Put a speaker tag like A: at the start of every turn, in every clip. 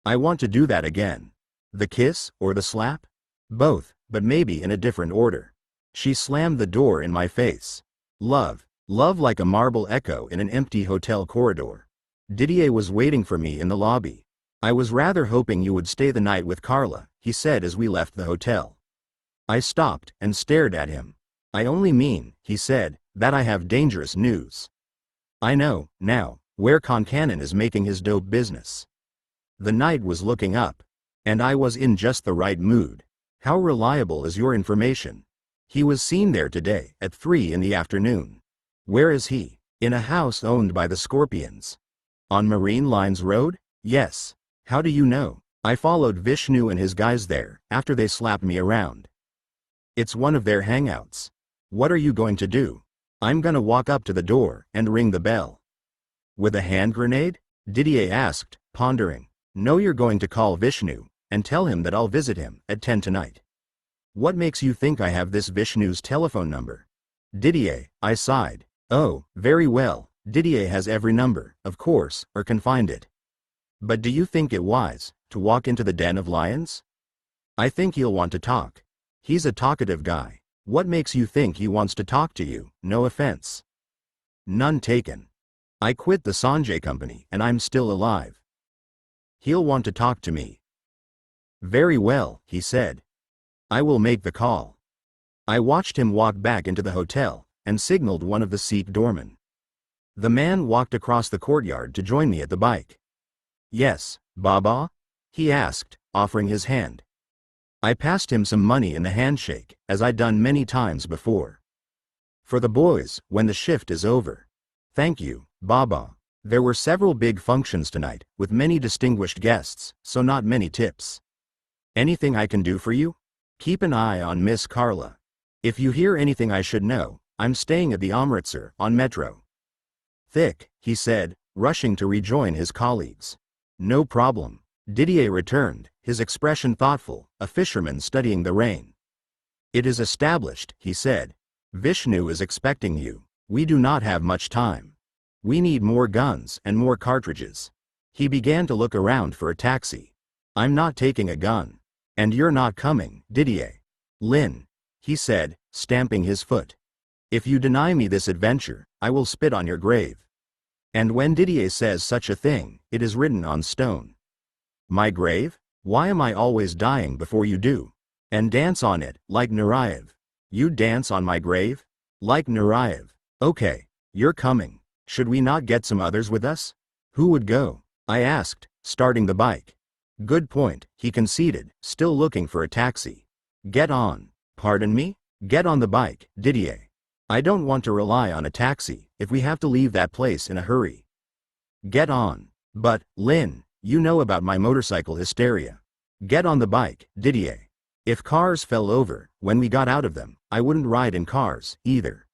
A: I want to do that again. The kiss or the slap? Both, but maybe in a different order. She slammed the door in my face. Love, love like a marble echo in an empty hotel corridor. Didier was waiting for me in the lobby. I was rather hoping you would stay the night with Carla, he said as we left the hotel. I stopped and stared at him. I only mean, he said, that I have dangerous news. I know, now, where Concannon is making his dope business. The night was looking up. And I was in just the right mood. How reliable is your information? He was seen there today, at 3 in the afternoon. Where is he? In a house owned by the Scorpions. On Marine Lines Road? Yes. How do you know? I followed Vishnu and his guys there, after they slapped me around. It's one of their hangouts. What are you going to do? I'm gonna walk up to the door, and ring the bell. With a hand grenade? Didier asked, pondering. No, you're going to call Vishnu, and tell him that I'll visit him, at 10 tonight. What makes you think I have this Vishnu's telephone number? Didier, I sighed. Oh, very well, Didier has every number, of course, or can find it. But do you think it wise, to walk into the den of lions? I think he'll want to talk. He's a talkative guy. What makes you think he wants to talk to you? No offense. None taken. I quit the Sanjay company and I'm still alive. He'll want to talk to me. Very well, he said. I will make the call. I watched him walk back into the hotel and signaled one of the Sikh doormen. The man walked across the courtyard to join me at the bike. Yes, Baba? He asked, offering his hand. I passed him some money in the handshake, as I'd done many times before. For the boys, when the shift is over. Thank you, Baba. There were several big functions tonight, with many distinguished guests, so not many tips. Anything I can do for you? Keep an eye on Miss Carla. If you hear anything I should know, I'm staying at the Amritsar, on Metro. Thick, he said, rushing to rejoin his colleagues. No problem. Didier returned, his expression thoughtful, a fisherman studying the rain. It is established, he said. Vishnu is expecting you. We do not have much time. We need more guns and more cartridges. He began to look around for a taxi. I'm not taking a gun. And you're not coming, Didier. Lin, he said, stamping his foot. If you deny me this adventure, I will spit on your grave. And when Didier says such a thing, it is written on stone. My grave? Why am I always dying before you do? And dance on it, like Nurayev. You dance on my grave? Like Nurayev. Okay, you're coming. Should we not get some others with us? Who would go? I asked, starting the bike. Good point, he conceded, still looking for a taxi. Get on. Pardon me? Get on the bike, Didier. I don't want to rely on a taxi, if we have to leave that place in a hurry. Get on. But, Lin, you know about my motorcycle hysteria. Get on the bike, Didier. If cars fell over, when we got out of them, I wouldn't ride in cars, either.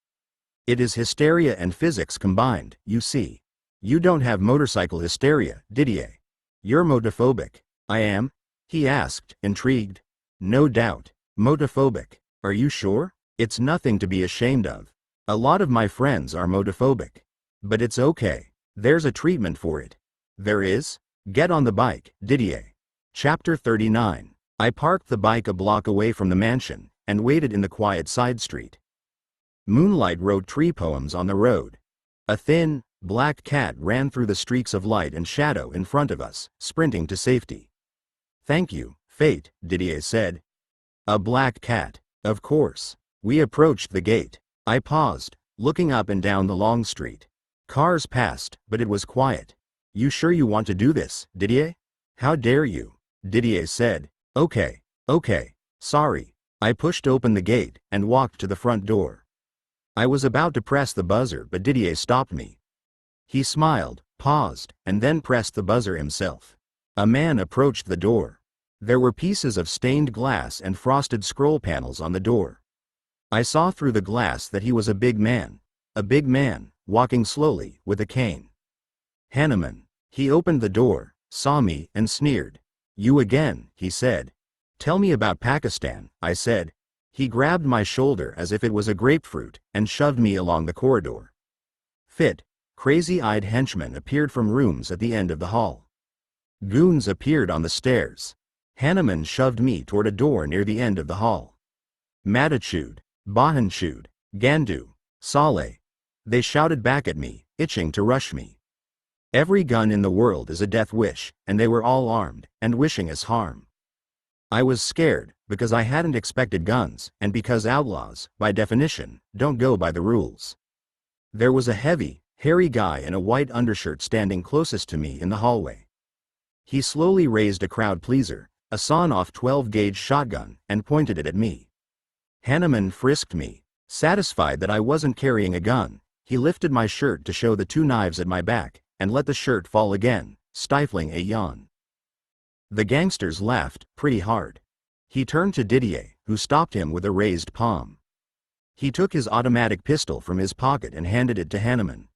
A: It is hysteria and physics combined, you see. You don't have motorcycle hysteria, Didier. You're motophobic. I am? He asked, intrigued. No doubt. Motophobic. Are you sure? It's nothing to be ashamed of. A lot of my friends are motophobic. But it's okay. There's a treatment for it. There is? Get on the bike, Didier. Chapter 39. I parked the bike a block away from the mansion, and waited in the quiet side street. Moonlight wrote tree poems on the road. A thin, black cat ran through the streaks of light and shadow in front of us, sprinting to safety. Thank you, Fate, Didier said. A black cat, of course. We approached the gate. I paused, looking up and down the long street. Cars passed, but it was quiet. You sure you want to do this, Didier? How dare you? Didier said. Okay, sorry. I pushed open the gate and walked to the front door. I was about to press the buzzer, but Didier stopped me. He smiled, paused, and then pressed the buzzer himself. A man approached the door. There were pieces of stained glass and frosted scroll panels on the door. I saw through the glass that he was a big man, walking slowly, with a cane. Hanuman. He opened the door, saw me, and sneered. You again, he said. Tell me about Pakistan, I said. He grabbed my shoulder as if it was a grapefruit, and shoved me along the corridor. Fit, crazy-eyed henchmen appeared from rooms at the end of the hall. Goons appeared on the stairs. Hanneman shoved me toward a door near the end of the hall. Matachud, Bahanchud, Gandu, Saleh. They shouted back at me, itching to rush me. Every gun in the world is a death wish, and they were all armed, and wishing us harm. I was scared, because I hadn't expected guns, and because outlaws, by definition, don't go by the rules. There was a heavy, hairy guy in a white undershirt standing closest to me in the hallway. He slowly raised a crowd pleaser, a sawn-off 12-gauge shotgun, and pointed it at me. Hanneman frisked me. Satisfied that I wasn't carrying a gun, he lifted my shirt to show the 2 knives at my back, and let the shirt fall again, stifling a yawn. The gangsters laughed, pretty hard. He turned to Didier, who stopped him with a raised palm. He took his automatic pistol from his pocket and handed it to Hanneman.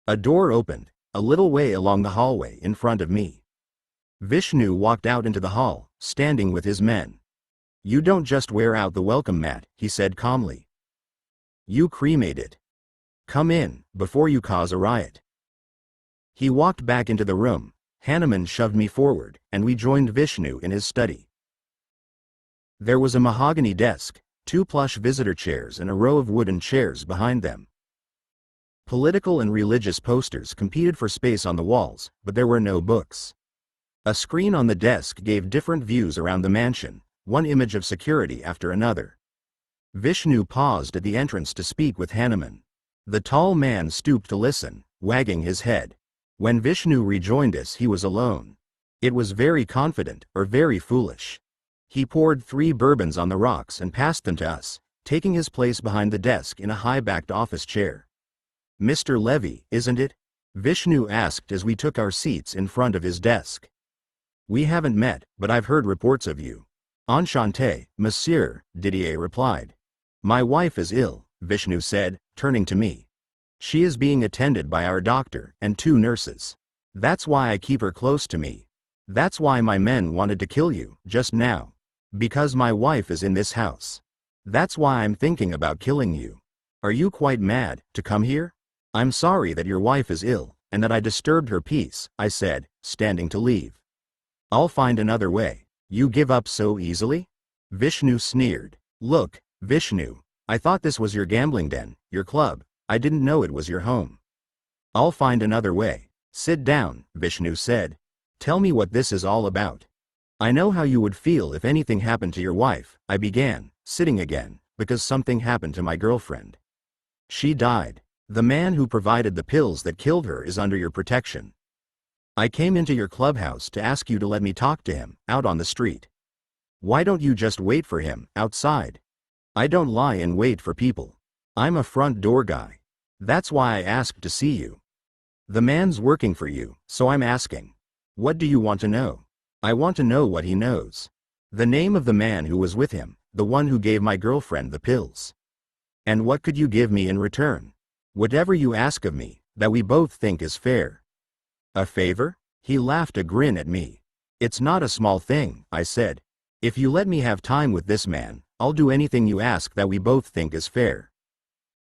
A: A door opened, a little way along the hallway in front of me. Vishnu walked out into the hall, standing with his men. "You don't just wear out the welcome mat," he said calmly. "You cremate it. Come in, before you cause a riot." He walked back into the room. Hanneman shoved me forward, and we joined Vishnu in his study. There was a mahogany desk, 2 plush visitor chairs and a row of wooden chairs behind them. Political and religious posters competed for space on the walls, but there were no books. A screen on the desk gave different views around the mansion, one image of security after another. Vishnu paused at the entrance to speak with Hanneman. The tall man stooped to listen, wagging his head. When Vishnu rejoined us, he was alone. It was very confident, or very foolish. He poured 3 bourbons on the rocks and passed them to us, taking his place behind the desk in a high-backed office chair. "Mr. Levy, isn't it?" Vishnu asked as we took our seats in front of his desk. "We haven't met, but I've heard reports of you." "Enchanté, monsieur," Didier replied. "My wife is ill," Vishnu said, turning to me. "She is being attended by our doctor and 2 nurses. That's why I keep her close to me. That's why my men wanted to kill you, just now. Because my wife is in this house. That's why I'm thinking about killing you. Are you quite mad, to come here?" "I'm sorry that your wife is ill, and that I disturbed her peace," I said, standing to leave. "I'll find another way." "You give up so easily?" Vishnu sneered. "Look, Vishnu, I thought this was your gambling den, your club. I didn't know it was your home." "I'll find another way." "Sit down," Vishnu said. "Tell me what this is all about." "I know how you would feel if anything happened to your wife," I began, sitting again, "because something happened to my girlfriend. She died. The man who provided the pills that killed her is under your protection. I came into your clubhouse to ask you to let me talk to him, out on the street. Why don't you just wait for him, outside?" "I don't lie in wait for people. I'm a front door guy. That's why I asked to see you. The man's working for you, so I'm asking. What do you want to know?" "I want to know what he knows. The name of the man who was with him, the one who gave my girlfriend the pills. And what could you give me in return? Whatever you ask of me, that we both think is fair." "A favor?" He laughed a grin at me. "It's not a small thing," I said. "If you let me have time with this man, I'll do anything you ask that we both think is fair."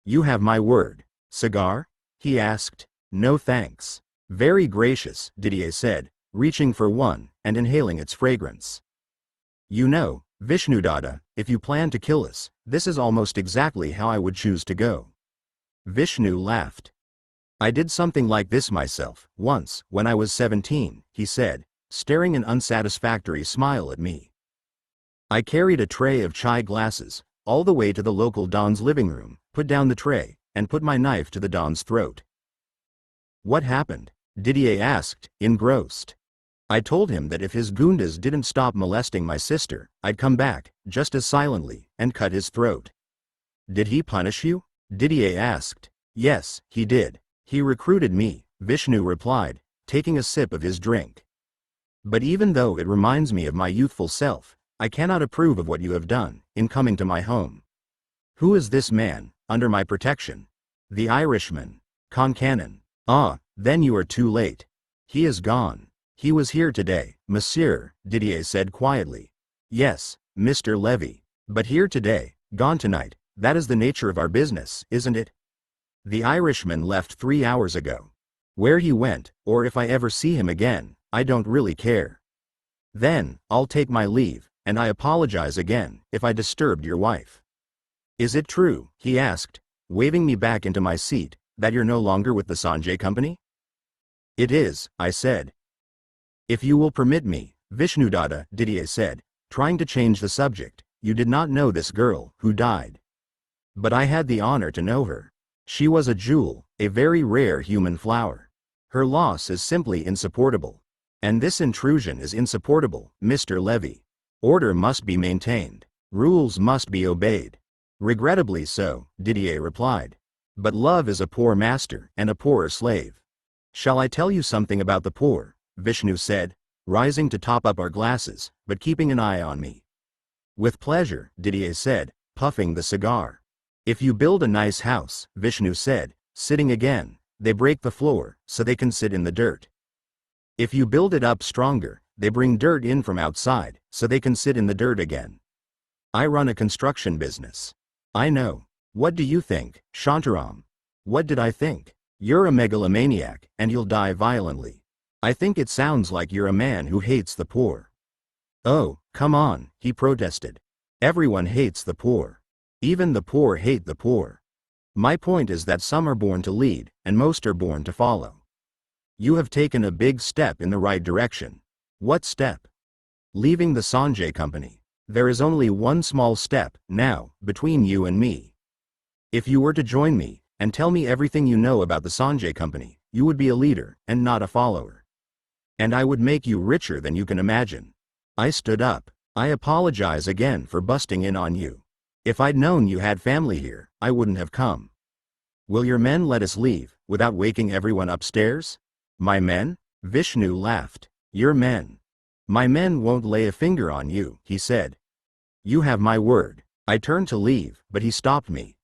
A: "You have my word." "Cigar?" he asked. "No thanks." "Very gracious," Didier said, reaching for one, and inhaling its fragrance. "You know, Vishnudada, if you plan to kill us, this is almost exactly how I would choose to go." Vishnu laughed. "I did something like this myself, once, when I was 17, he said, staring an unsatisfactory smile at me. "I carried a tray of chai glasses, all the way to the local Don's living room, put down the tray, and put my knife to the Don's throat." "What happened?" Didier asked, engrossed. "I told him that if his goondas didn't stop molesting my sister, I'd come back, just as silently, and cut his throat." "Did he punish you?" Didier asked. "Yes, he did. He recruited me," Vishnu replied, taking a sip of his drink. "But even though it reminds me of my youthful self, I cannot approve of what you have done, in coming to my home." "Who is this man, under my protection?" "The Irishman. Concannon." "Ah, then you are too late. He is gone." "He was here today, monsieur," Didier said quietly. "Yes, Mr. Levy. But here today, gone tonight, that is the nature of our business, isn't it? The Irishman left 3 hours ago. Where he went, or if I ever see him again, I don't really care. Then, I'll take my leave, and I apologize again if I disturbed your wife. Is it true, he asked, waving me back into my seat, that you're no longer with the Sanjay Company? It is, I said. If you will permit me, Vishnudada, Didier said, trying to change the subject, you did not know this girl, who died. But I had the honor to know her. She was a jewel, a very rare human flower. Her loss is simply insupportable. And this intrusion is insupportable, Mr. Levy. Order must be maintained. Rules must be obeyed. Regrettably so, Didier replied. But love is a poor master and a poorer slave. Shall I tell you something about the poor? Vishnu said, rising to top up our glasses, but keeping an eye on me. With pleasure, Didier said, puffing the cigar. If you build a nice house, Vishnu said, sitting again, they break the floor, so they can sit in the dirt. If you build it up stronger, they bring dirt in from outside, so they can sit in the dirt again. I run a construction business. I know. What do you think, Shantaram? What did I think? You're a megalomaniac, and you'll die violently. I think it sounds like you're a man who hates the poor. Oh, come on, he protested. Everyone hates the poor. Even the poor hate the poor. My point is that some are born to lead, and most are born to follow. You have taken a big step in the right direction. What step? Leaving the Sanjay Company. There is only one small step, now, between you and me. If you were to join me, and tell me everything you know about the Sanjay Company, you would be a leader, and not a follower. And I would make you richer than you can imagine. I stood up. I apologize again for busting in on you. If I'd known you had family here, I wouldn't have come. Will your men let us leave, without waking everyone upstairs? My men? Vishnu laughed. Your men. My men won't lay a finger on you, he said. You have my word. I turned to leave, but he stopped me.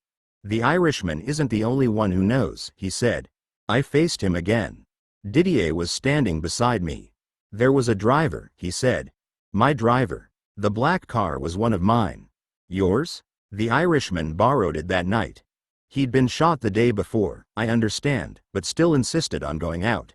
A: The Irishman isn't the only one who knows, he said. I faced him again. Didier was standing beside me. There was a driver, he said. My driver. The black car was one of mine. Yours? The Irishman borrowed it that night. He'd been shot the day before, I understand, but still insisted on going out.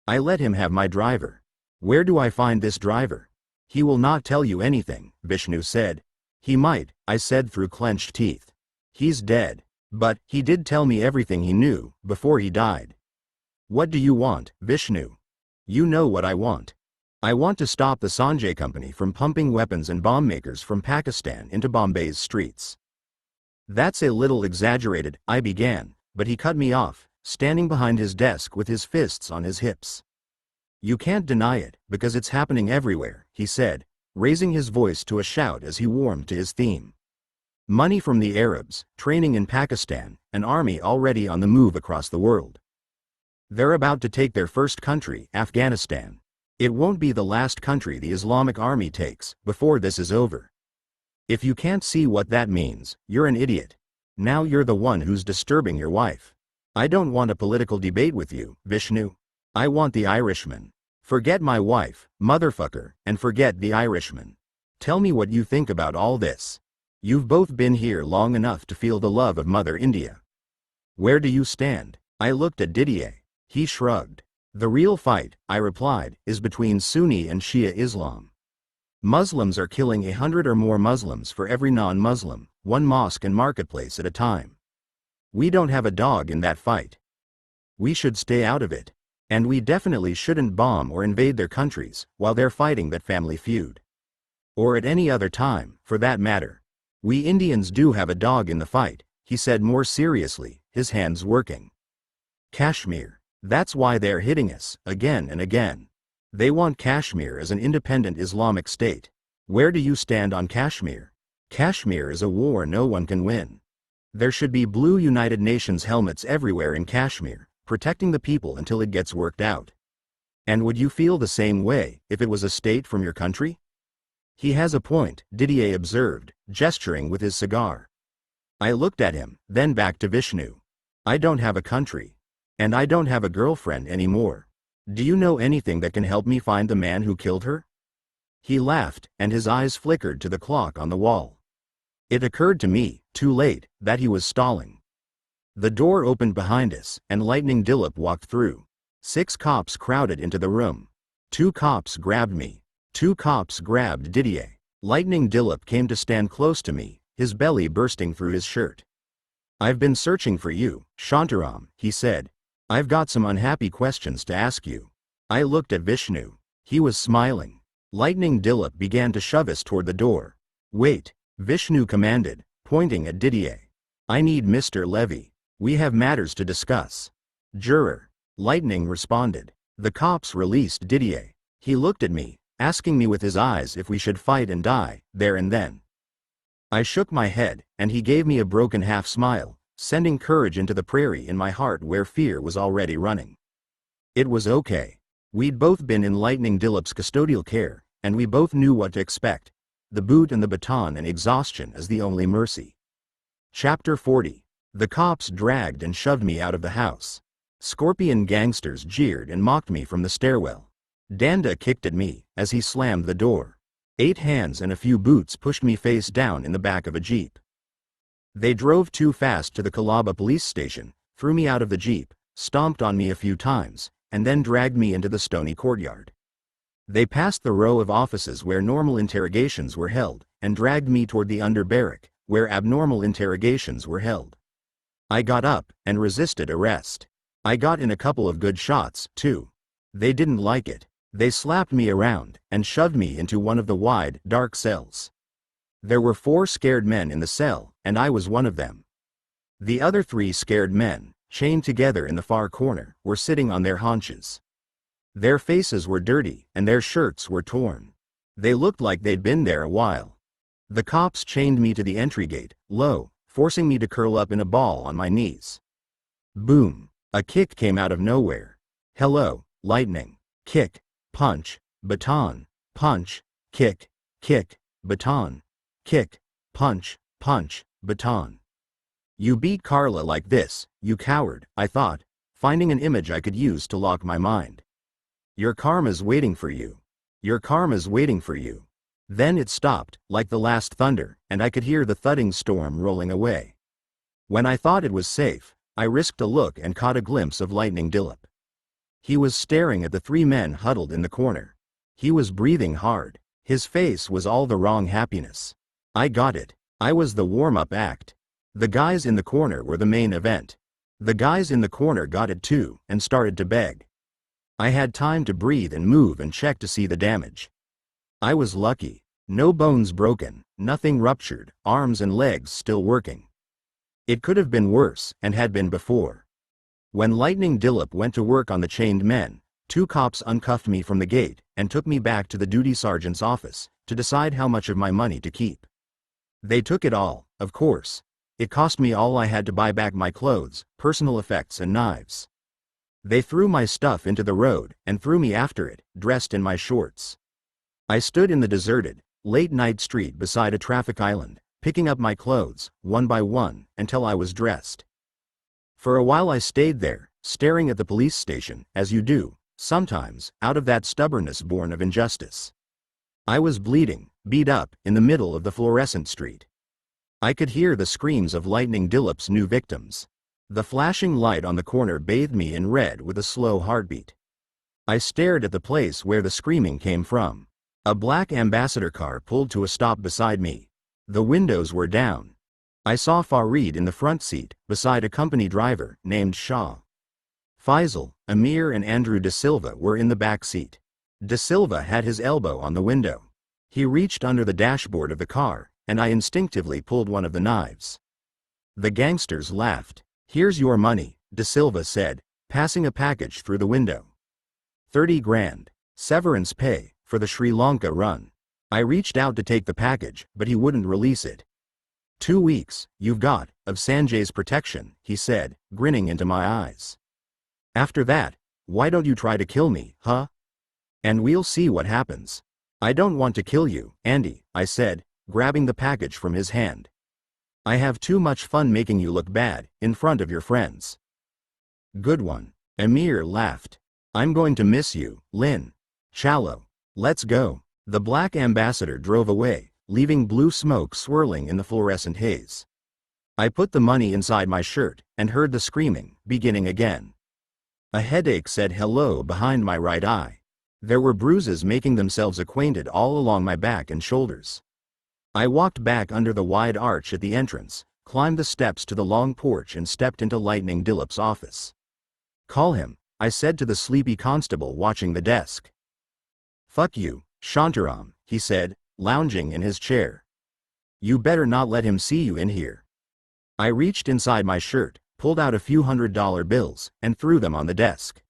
A: I let him have my driver. Where do I find this driver? He will not tell you anything, Vishnu said. He might, I said through clenched teeth. He's dead. But, he did tell me everything he knew, before he died. What do you want, Vishnu? You know what I want. I want to stop the Sanjay Company from pumping weapons and bomb makers from Pakistan into Bombay's streets. That's a little exaggerated, I began, but he cut me off, standing behind his desk with his fists on his hips. You can't deny it, because it's happening everywhere, he said, raising his voice to a shout as he warmed to his theme. Money from the Arabs, training in Pakistan, an army already on the move across the world. They're about to take their first country, Afghanistan. It won't be the last country the Islamic army takes, before this is over. If you can't see what that means, you're an idiot. Now you're the one who's disturbing your wife. I don't want a political debate with you, Vishnu. I want the Irishman. Forget my wife, motherfucker, and forget the Irishman. Tell me what you think about all this. You've both been here long enough to feel the love of Mother India. Where do you stand? I looked at Didier. He shrugged. The real fight, I replied, is between Sunni and Shia Islam. Muslims are killing 100 or more Muslims for every non-Muslim, one mosque and marketplace at a time. We don't have a dog in that fight. We should stay out of it. And we definitely shouldn't bomb or invade their countries, while they're fighting that family feud. Or at any other time, for that matter. We Indians do have a dog in the fight, he said more seriously, his hands working. Kashmir. That's why they're hitting us, again and again. They want Kashmir as an independent Islamic state. Where do you stand on Kashmir? Kashmir is a war no one can win. There should be blue United Nations helmets everywhere in Kashmir, protecting the people until it gets worked out. And would you feel the same way, if it was a state from your country? He has a point, Didier observed, gesturing with his cigar. I looked at him, then back to Vishnu. I don't have a country. And I don't have a girlfriend anymore. Do you know anything that can help me find the man who killed her? He laughed, and his eyes flickered to the clock on the wall. It occurred to me, too late, that he was stalling. The door opened behind us, and Lightning Dilip walked through. 6 cops crowded into the room. Two cops grabbed me. Two cops grabbed Didier. Lightning Dilip came to stand close to me, his belly bursting through his shirt. I've been searching for you, Shantaram, he said. I've got some unhappy questions to ask you. I looked at Vishnu. He was smiling. Lightning Dilip began to shove us toward the door. Wait, Vishnu commanded, pointing at Didier. I need Mr. Levy. We have matters to discuss. Juror. Lightning responded. The cops released Didier. He looked at me, asking me with his eyes if we should fight and die, there and then. I shook my head, and he gave me a broken half-smile, sending courage into the prairie in my heart where fear was already running. It was okay. We'd both been in Lightning Dilip's custodial care, and we both knew what to expect. The boot and the baton and exhaustion as the only mercy. Chapter 40. The cops dragged and shoved me out of the house. Scorpion gangsters jeered and mocked me from the stairwell. Danda kicked at me as he slammed the door. 8 hands and a few boots pushed me face down in the back of a jeep. They drove too fast to the Kalaba police station, threw me out of the jeep, stomped on me a few times, and then dragged me into the stony courtyard. They passed the row of offices where normal interrogations were held, and dragged me toward the under-barrack, where abnormal interrogations were held. I got up and resisted arrest. I got in a couple of good shots, too. They didn't like it. They slapped me around and shoved me into one of the wide, dark cells. There were 4 scared men in the cell, and I was one of them. The other 3 scared men, chained together in the far corner, were sitting on their haunches. Their faces were dirty, and their shirts were torn. They looked like they'd been there a while. The cops chained me to the entry gate, low, forcing me to curl up in a ball on my knees. Boom! A kick came out of nowhere. Hello, lightning. Kick, punch, baton, punch, kick, kick, baton, kick, punch, punch, baton. You beat Carla like this, you coward, I thought, finding an image I could use to lock my mind. Your karma's waiting for you. Your karma's waiting for you. Then it stopped, like the last thunder, and I could hear the thudding storm rolling away. When I thought it was safe, I risked a look and caught a glimpse of Lightning Dilip. He was staring at the 3 men huddled in the corner. He was breathing hard. His face was all the wrong happiness. I got it. I was the warm-up act. The guys in the corner were the main event. The guys in the corner got it too, and started to beg. I had time to breathe and move and check to see the damage. I was lucky. No bones broken, nothing ruptured, arms and legs still working. It could have been worse, and had been before. When Lightning Dilip went to work on the chained men, 2 cops uncuffed me from the gate, and took me back to the duty sergeant's office, to decide how much of my money to keep. They took it all, of course. It cost me all I had to buy back my clothes, personal effects and knives. They threw my stuff into the road, and threw me after it, dressed in my shorts. I stood in the deserted, late-night street beside a traffic island, picking up my clothes, one by one, until I was dressed. For a while I stayed there, staring at the police station, as you do, sometimes, out of that stubbornness born of injustice. I was bleeding, beat up, in the middle of the fluorescent street. I could hear the screams of Lightning Dilip's new victims. The flashing light on the corner bathed me in red with a slow heartbeat. I stared at the place where the screaming came from. A black ambassador car pulled to a stop beside me. The windows were down. I saw Farid in the front seat, beside a company driver named Shah. Faisal, Amir and Andrew De Silva were in the back seat. De Silva had his elbow on the window. He reached under the dashboard of the car, and I instinctively pulled one of the knives. The gangsters laughed. "Here's your money," De Silva said, passing a package through the window. 30 grand. Severance pay, for the Sri Lanka run. I reached out to take the package, but he wouldn't release it. 2 weeks, you've got, of Sanjay's protection, he said, grinning into my eyes. After that, why don't you try to kill me, huh? And we'll see what happens. I don't want to kill you, Andy, I said, grabbing the package from his hand. I have too much fun making you look bad, in front of your friends. Good one. Amir laughed. I'm going to miss you, Lynn. Shallow. Let's go. The black ambassador drove away, leaving blue smoke swirling in the fluorescent haze. I put the money inside my shirt, and heard the screaming, beginning again. A headache said hello behind my right eye. There were bruises making themselves acquainted all along my back and shoulders. I walked back under the wide arch at the entrance, climbed the steps to the long porch and stepped into Lightning Dillop's office. "Call him," I said to the sleepy constable watching the desk. "Fuck you, Shantaram," he said, lounging in his chair. "You better not let him see you in here." I reached inside my shirt, pulled out a few $100 bills, and threw them on the desk.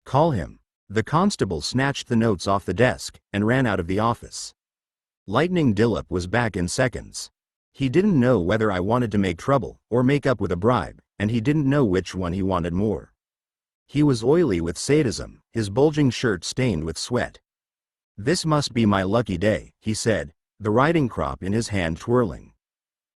A: "Call him." The constable snatched the notes off the desk and ran out of the office. Lightning Dillop was back in seconds. He didn't know whether I wanted to make trouble or make up with a bribe, and he didn't know which one he wanted more. He was oily with sadism, his bulging shirt stained with sweat. "This must be my lucky day," he said, the riding crop in his hand twirling.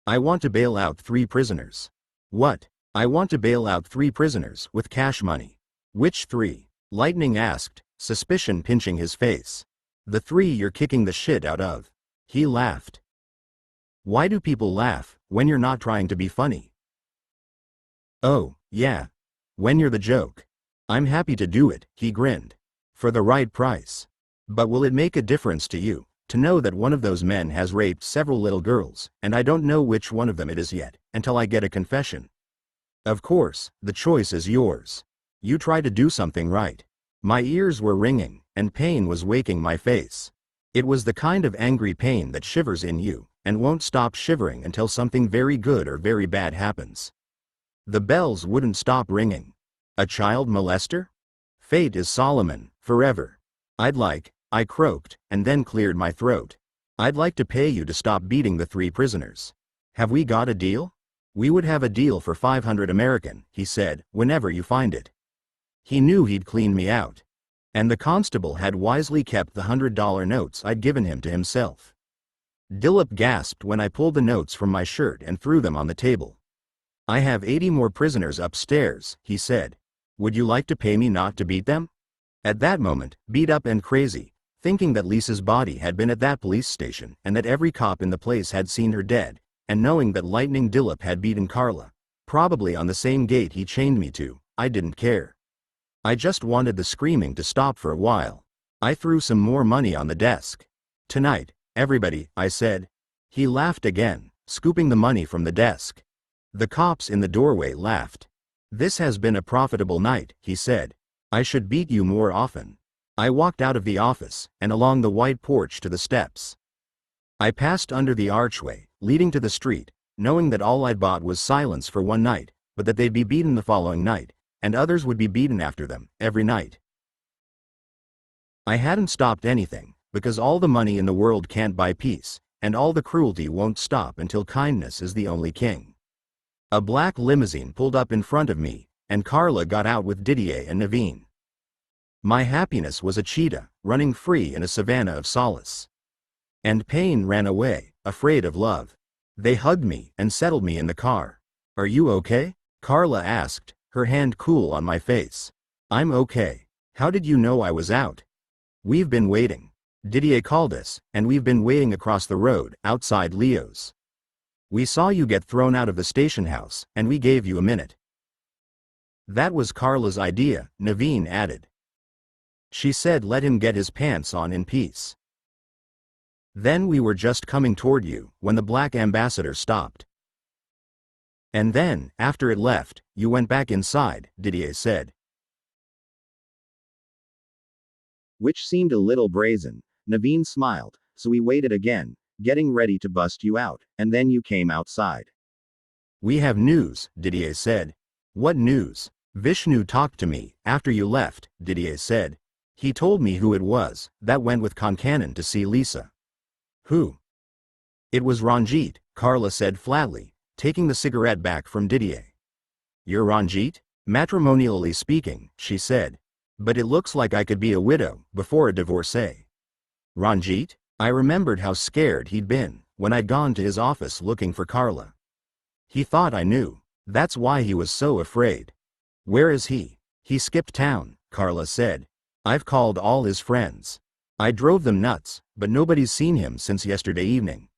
A: "I want to bail out 3 prisoners." "What?" "I want to bail out 3 prisoners with cash money." "Which 3?" Lightning asked, suspicion pinching his face. "The 3 you're kicking the shit out of." He laughed. Why do people laugh when you're not trying to be funny? "Oh, yeah. When you're the joke." "I'm happy to do it," he grinned. "For the right price." "But will it make a difference to you to know that one of those men has raped several little girls, and I don't know which one of them it is yet, until I get a confession?" "Of course, the choice is yours. You try to do something right." My ears were ringing, and pain was waking my face. It was the kind of angry pain that shivers in you, and won't stop shivering until something very good or very bad happens. The bells wouldn't stop ringing. A child molester? Fate is Solomon, forever. I croaked, and then cleared my throat. "I'd like to pay you to stop beating the 3 prisoners. Have we got a deal?" "We would have a deal for 500 American, he said, "whenever you find it." He knew he'd clean me out. And the constable had wisely kept the $100 notes I'd given him to himself. Dillop gasped when I pulled the notes from my shirt and threw them on the table. "I have 80 more prisoners upstairs," he said. "Would you like to pay me not to beat them?" At that moment, beat up and crazy, thinking that Lisa's body had been at that police station and that every cop in the place had seen her dead, and knowing that Lightning Dillop had beaten Carla, probably on the same gate he chained me to, I didn't care. I just wanted the screaming to stop for a while. I threw some more money on the desk. "Tonight, everybody," I said. He laughed again, scooping the money from the desk. The cops in the doorway laughed. "This has been a profitable night," he said. "I should beat you more often." I walked out of the office, and along the white porch to the steps. I passed under the archway, leading to the street, knowing that all I'd bought was silence for one night, but that they'd be beaten the following night, and others would be beaten after them, every night. I hadn't stopped anything, because all the money in the world can't buy peace, and all the cruelty won't stop until kindness is the only king. A black limousine pulled up in front of me, and Carla got out with Didier and Naveen. My happiness was a cheetah, running free in a savanna of solace. And pain ran away, afraid of love. They hugged me and settled me in the car. "Are you okay?" Carla asked, her hand cool on my face. "I'm okay. How did you know I was out?" "We've been waiting. Didier called us, and we've been waiting across the road, outside Leo's. We saw you get thrown out of the station house, and we gave you a minute." "That was Carla's idea," Naveen added. "She said let him get his pants on in peace. Then we were just coming toward you, when the black ambassador stopped. And then, after it left, you went back inside," Didier said. Which seemed a little brazen. Naveen smiled, "So we waited again, getting ready to bust you out, and then you came outside." "We have news," Didier said. "What news?" "Vishnu talked to me, after you left," Didier said. "He told me who it was, that went with Concannon to see Lisa." "Who?" "It was Ranjit," Carla said flatly, taking the cigarette back from Didier. "You're Ranjit?" "Matrimonially speaking," she said. "But it looks like I could be a widow, before a divorcee." "Ranjit?" I remembered how scared he'd been, when I'd gone to his office looking for Carla. He thought I knew. That's why he was so afraid. "Where is he?" "He skipped town," Carla said. "I've called all his friends. I drove them nuts, but nobody's seen him since yesterday evening.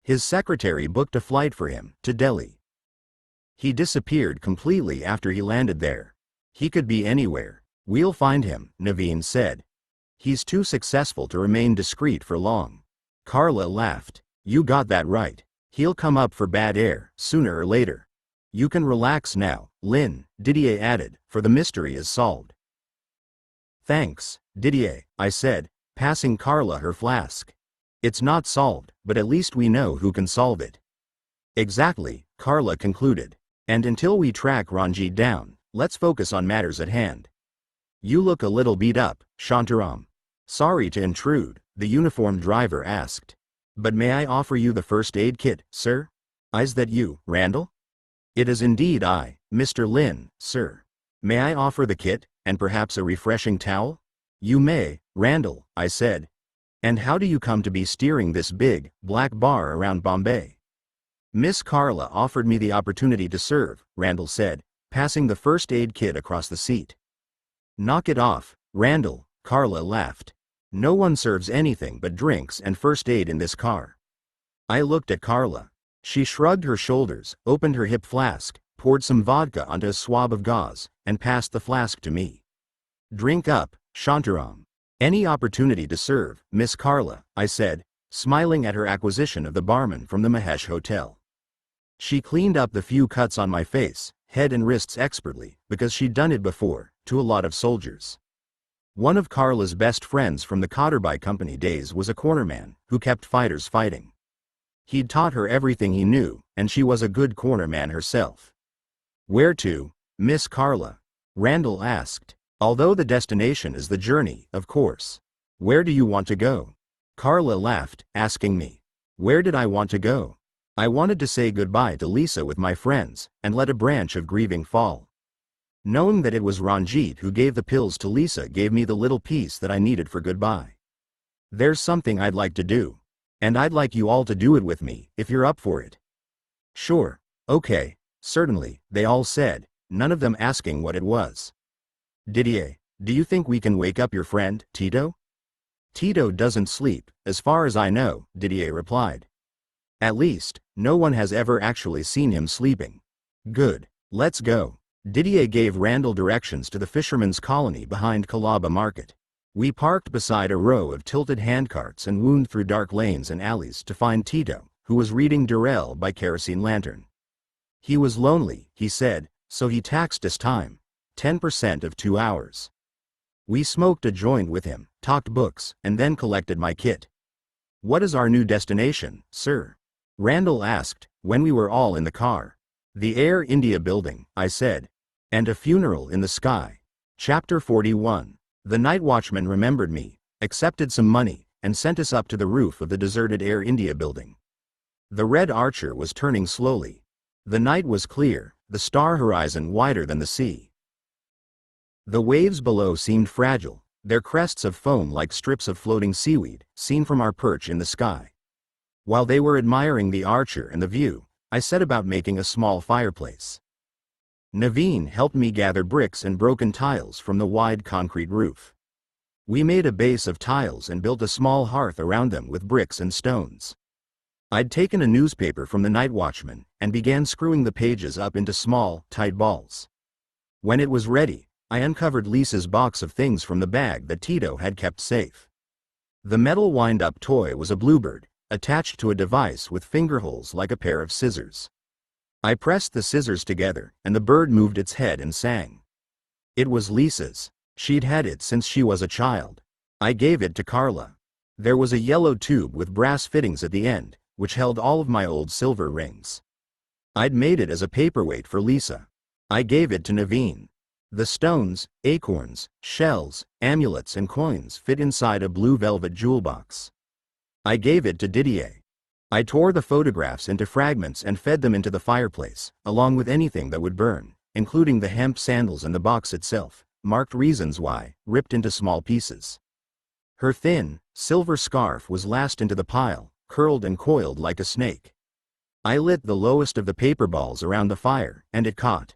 A: His secretary booked a flight for him, to Delhi. He disappeared completely after he landed there. He could be anywhere. We'll find him," Naveen said. He's too successful to remain discreet for long. Carla laughed. You got that right. He'll come up for bad air, sooner or later. You can relax now, Lynn, Didier added, for the mystery is solved. Thanks, Didier, I said, passing Carla her flask. It's not solved, but at least we know who can solve it. Exactly, Carla concluded. And until we track Ranjit down, let's focus on matters at hand. You look a little beat up, Shantaram. Sorry to intrude, the uniformed driver asked. But may I offer you the first aid kit, sir? Is that you, Randall? It is indeed I, Mr. Lin, sir. May I offer the kit, and perhaps a refreshing towel? You may, Randall, I said. And how do you come to be steering this big, black bar around Bombay? Miss Carla offered me the opportunity to serve, Randall said, passing the first aid kit across the seat. Knock it off, Randall, Carla laughed. No one serves anything but drinks and first aid in this car. I looked at Carla. She shrugged her shoulders, opened her hip flask, poured some vodka onto a swab of gauze, and passed the flask to me. Drink up, Shantaram. Any opportunity to serve, Miss Carla, I said, smiling at her acquisition of the barman from the Mahesh Hotel. She cleaned up the few cuts on my face, head and wrists expertly, because she'd done it before, to a lot of soldiers. One of Carla's best friends from the Kotterbai Company days was a cornerman who kept fighters fighting. He'd taught her everything he knew, and she was a good cornerman herself. Where to, Miss Carla? Randall asked. Although the destination is the journey, of course. Where do you want to go? Carla laughed, asking me. Where did I want to go? I wanted to say goodbye to Lisa with my friends, and let a branch of grieving fall. Knowing that it was Ranjit who gave the pills to Lisa gave me the little piece that I needed for goodbye. There's something I'd like to do. And I'd like you all to do it with me, if you're up for it. Sure, okay, certainly, they all said, none of them asking what it was. Didier, do you think we can wake up your friend, Tito? Tito doesn't sleep, as far as I know, Didier replied. At least, no one has ever actually seen him sleeping. Good, let's go. Didier gave Randall directions to the fisherman's colony behind Colaba Market. We parked beside a row of tilted handcarts and wound through dark lanes and alleys to find Tito, who was reading Durrell by kerosene lantern. He was lonely, he said, so he taxed his time, 10% of 2 hours. We smoked a joint with him, talked books, and then collected my kit. What is our new destination, sir? Randall asked, when we were all in the car. The Air India building, I said. And a funeral in the sky. Chapter 41. The night watchman remembered me, accepted some money, and sent us up to the roof of the deserted Air India building. The Red Archer was turning slowly. The night was clear, the star horizon wider than the sea. The waves below seemed fragile, their crests of foam like strips of floating seaweed, seen from our perch in the sky. While they were admiring the Archer and the view, I set about making a small fireplace. Naveen helped me gather bricks and broken tiles from the wide concrete roof. We made a base of tiles and built a small hearth around them with bricks and stones. I'd taken a newspaper from the night watchman and began screwing the pages up into small, tight balls. When it was ready, I uncovered Lisa's box of things from the bag that Tito had kept safe. The metal wind-up toy was a bluebird, attached to a device with finger holes like a pair of scissors. I pressed the scissors together, and the bird moved its head and sang. It was Lisa's. She'd had it since she was a child. I gave it to Carla. There was a yellow tube with brass fittings at the end, which held all of my old silver rings. I'd made it as a paperweight for Lisa. I gave it to Naveen. The stones, acorns, shells, amulets and coins fit inside a blue velvet jewel box. I gave it to Didier. I tore the photographs into fragments and fed them into the fireplace, along with anything that would burn, including the hemp sandals and the box itself, marked reasons why, ripped into small pieces. Her thin, silver scarf was lashed into the pile, curled and coiled like a snake. I lit the lowest of the paper balls around the fire, and it caught.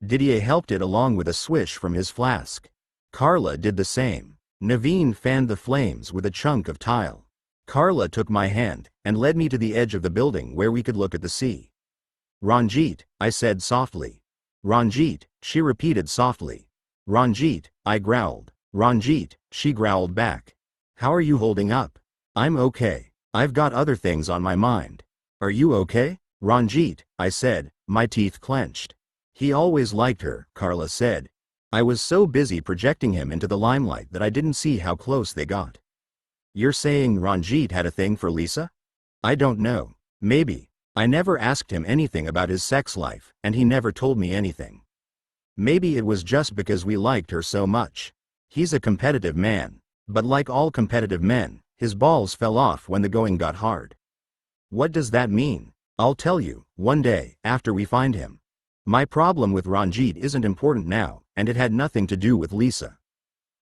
A: Didier helped it along with a swish from his flask. Carla did the same. Naveen fanned the flames with a chunk of tile. Carla took my hand and led me to the edge of the building where we could look at the sea. Ranjit, I said softly. Ranjit, she repeated softly. Ranjit, I growled. Ranjit, she growled back. How are you holding up? I'm okay. I've got other things on my mind. Are you okay? Ranjit, I said, my teeth clenched. He always liked her, Carla said. I was so busy projecting him into the limelight that I didn't see how close they got. You're saying Ranjit had a thing for Lisa? I don't know. Maybe. I never asked him anything about his sex life, and he never told me anything. Maybe it was just because we liked her so much. He's a competitive man. But like all competitive men, his balls fell off when the going got hard. What does that mean? I'll tell you, one day, after we find him. My problem with Ranjit isn't important now, and it had nothing to do with Lisa.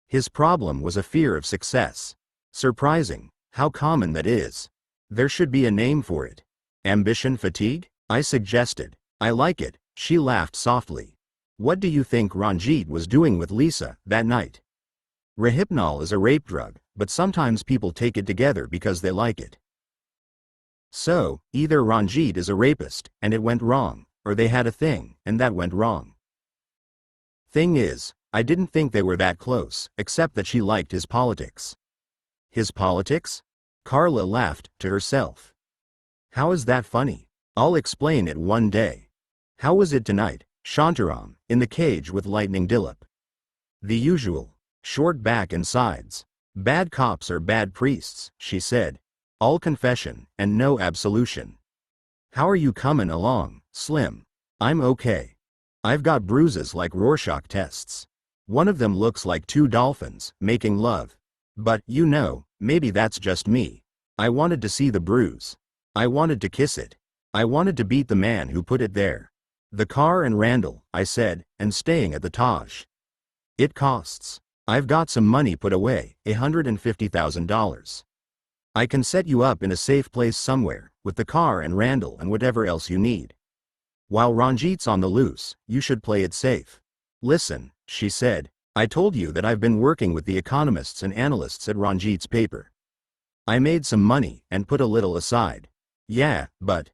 A: His problem was a fear of success. Surprising, how common that is. There should be a name for it. Ambition fatigue? I suggested. I like it, she laughed softly. What do you think Ranjit was doing with Lisa that night? Rohypnol is a rape drug, but sometimes people take it together because they like it. So, either Ranjit is a rapist, and it went wrong, or they had a thing, and that went wrong. Thing is, I didn't think they were that close, except that she liked his politics. His politics? Carla laughed to herself. How is that funny? I'll explain it one day. How was it tonight, Shantaram, in the cage with Lightning Dilip? The usual. Short back and sides. Bad cops are bad priests, she said. All confession, and no absolution. How are you coming along, Slim? I'm okay. I've got bruises like Rorschach tests. One of them looks like two dolphins, making love. But, you know, maybe that's just me. I wanted to see the bruise. I wanted to kiss it. I wanted to beat the man who put it there. The car and Randall, I said, and staying at the Taj. It costs. I've got some money put away, $150,000. I can set you up in a safe place somewhere, with the car and Randall and whatever else you need. While Ranjit's on the loose, you should play it safe. Listen, she said, I told you that I've been working with the economists and analysts at Ranjit's paper. I made some money and put a little aside. Yeah, but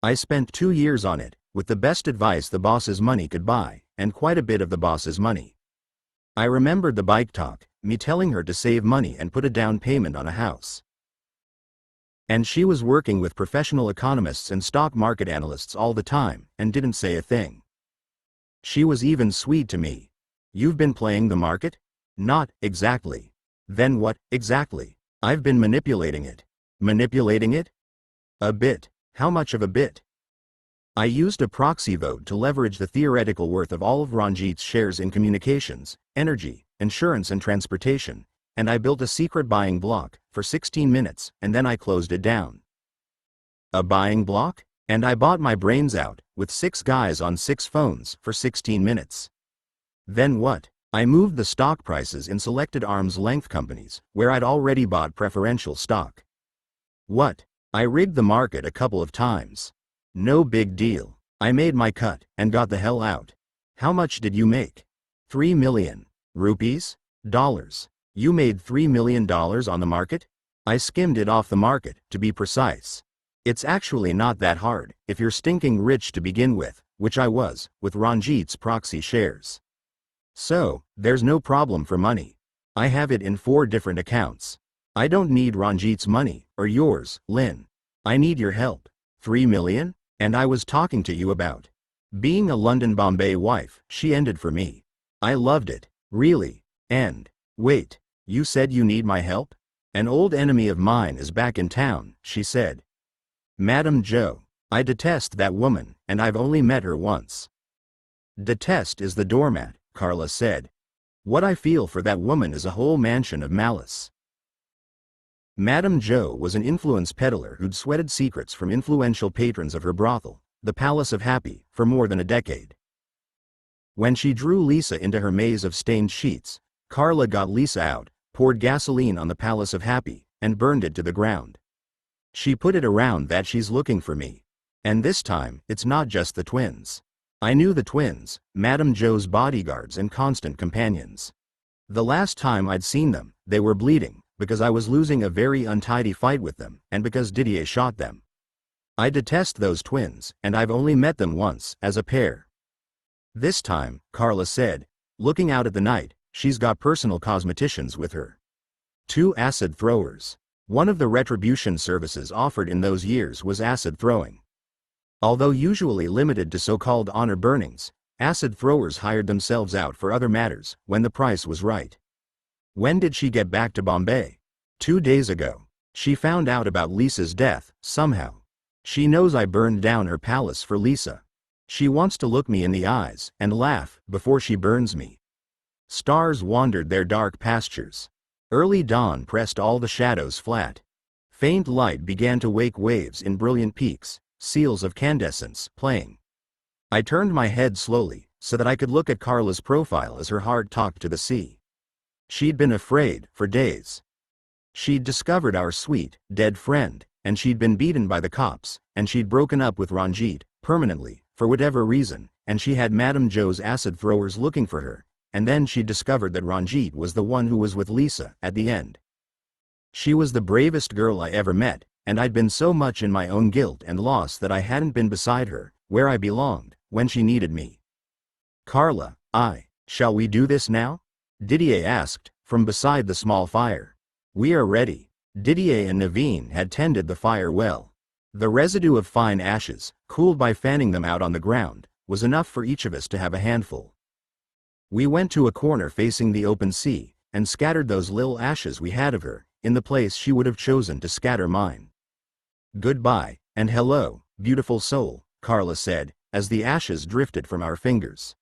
A: I spent 2 years on it, with the best advice the boss's money could buy, and quite a bit of the boss's money. I remembered the bike talk, me telling her to save money and put a down payment on a house. And she was working with professional economists and stock market analysts all the time, and didn't say a thing. She was even sweet to me. You've been playing the market? Not exactly. Then what, exactly? I've been manipulating it. Manipulating it? A bit. How much of a bit? I used a proxy vote to leverage the theoretical worth of all of Ranjit's shares in communications, energy, insurance and transportation, and I built a secret buying block for 16 minutes, and then I closed it down. A buying block? And I bought my brains out, with 6 guys on 6 phones for 16 minutes. Then what? I moved the stock prices in selected arm's length companies, where I'd already bought preferential stock. What? I rigged the market a couple of times. No big deal. I made my cut, and got the hell out. How much did you make? 3 million. Rupees? Dollars. You made $3 million on the market? I skimmed it off the market, to be precise. It's actually not that hard, if you're stinking rich to begin with, which I was, with Ranjit's proxy shares. So, there's no problem for money. I have it in 4 different accounts. I don't need Ranjit's money, or yours, Lynn. I need your help. 3 million? And I was talking to you about being a London-Bombay wife, she ended for me. I loved it, really. And, wait, you said you need my help? An old enemy of mine is back in town, she said. Madam Joe. I detest that woman, and I've only met her once. Detest is the doormat, Carla said. What I feel for that woman is a whole mansion of malice. Madam Joe was an influence peddler who'd sweated secrets from influential patrons of her brothel, the Palace of Happy, for more than a decade. When she drew Lisa into her maze of stained sheets, Carla got Lisa out, poured gasoline on the Palace of Happy, and burned it to the ground. She put it around that she's looking for me. And this time, it's not just the twins. I knew the twins, Madam Joe's bodyguards and constant companions. The last time I'd seen them, they were bleeding, because I was losing a very untidy fight with them, and because Didier shot them. I detest those twins, and I've only met them once, as a pair. This time, Carla said, looking out at the night, she's got personal cosmeticians with her. 2 acid throwers. One of the retribution services offered in those years was acid throwing. Although usually limited to so-called honor burnings, acid throwers hired themselves out for other matters when the price was right. When did she get back to Bombay? 2 days ago. She found out about Lisa's death, somehow. She knows I burned down her palace for Lisa. She wants to look me in the eyes and laugh before she burns me. Stars wandered their dark pastures. Early dawn pressed all the shadows flat. Faint light began to wake waves in brilliant peaks, seals of candescence, playing. I turned my head slowly, so that I could look at Carla's profile as her heart talked to the sea. She'd been afraid, for days. She'd discovered our sweet, dead friend, and she'd been beaten by the cops, and she'd broken up with Ranjit, permanently, for whatever reason, and she had Madame Jo's acid throwers looking for her, and then she discovered that Ranjit was the one who was with Lisa, at the end. She was the bravest girl I ever met, and I'd been so much in my own guilt and loss that I hadn't been beside her, where I belonged, when she needed me. Carla, shall we do this now? Didier asked, from beside the small fire. We are ready. Didier and Naveen had tended the fire well. The residue of fine ashes, cooled by fanning them out on the ground, was enough for each of us to have a handful. We went to a corner facing the open sea, and scattered those little ashes we had of her, in the place she would have chosen to scatter mine. Goodbye, and hello, beautiful soul, Carla said, as the ashes drifted from our fingers.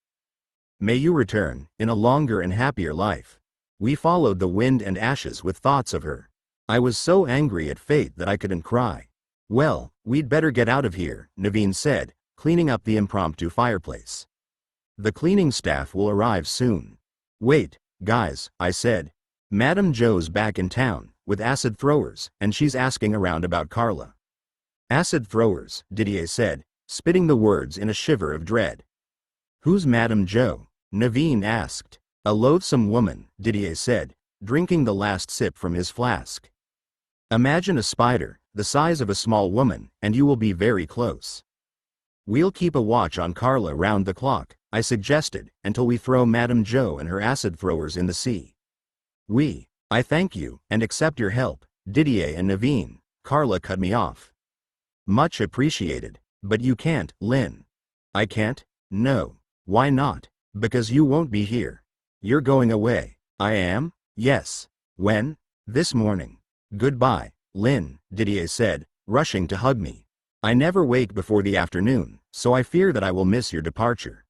A: May you return, in a longer and happier life. We followed the wind and ashes with thoughts of her. I was so angry at fate that I couldn't cry. Well, we'd better get out of here, Naveen said, cleaning up the impromptu fireplace. The cleaning staff will arrive soon. Wait, guys, I said. Madame Jo's back in town, with acid throwers, and she's asking around about Carla. Acid throwers, Didier said, spitting the words in a shiver of dread. Who's Madame Jo? Naveen asked. A loathsome woman, Didier said, drinking the last sip from his flask. Imagine a spider, the size of a small woman, and you will be very close. We'll keep a watch on Carla round the clock, I suggested, until we throw Madame Jo and her acid throwers in the sea. I thank you, and accept your help, Didier and Naveen. Carla cut me off. Much appreciated, but you can't, Lynn. I can't? No. Why not? Because you won't be here. You're going away. I am? Yes. When? This morning. Goodbye, Lynn, Didier said, rushing to hug me. I never wake before the afternoon, so I fear that I will miss your departure.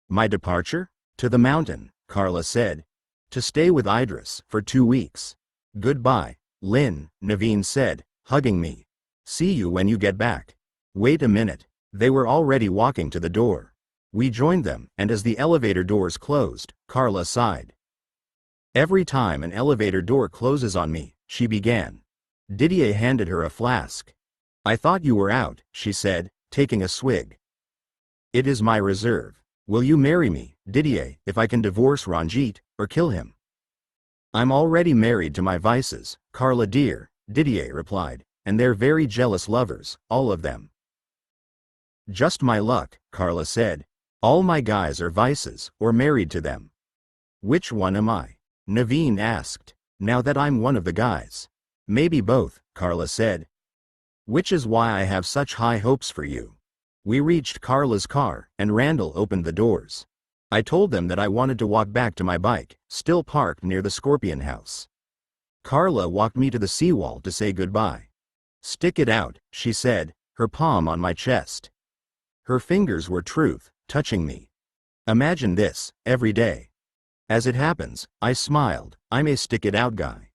A: My departure? To the mountain, Carla said. To stay with Idris for 2 weeks. Goodbye, Lynn, Naveen said, hugging me. See you when you get back. Wait a minute. They were already walking to the door. We joined them, and as the elevator doors closed, Carla sighed. Every time an elevator door closes on me, she began. Didier handed her a flask. I thought you were out, she said, taking a swig. It is my reserve. Will you marry me, Didier, if I can divorce Ranjit, or kill him? I'm already married to my vices, Carla dear, Didier replied, and they're very jealous lovers, all of them. Just my luck, Carla said. All my guys are vices, or married to them. Which one am I? Naveen asked. Now that I'm one of the guys. Maybe both, Carla said. Which is why I have such high hopes for you. We reached Carla's car, and Randall opened the doors. I told them that I wanted to walk back to my bike, still parked near the Scorpion house. Carla walked me to the seawall to say goodbye. Stick it out, she said, her palm on my chest. Her fingers were truth, touching me. Imagine this, every day. As it happens, I smiled, I'm a stick-it-out guy.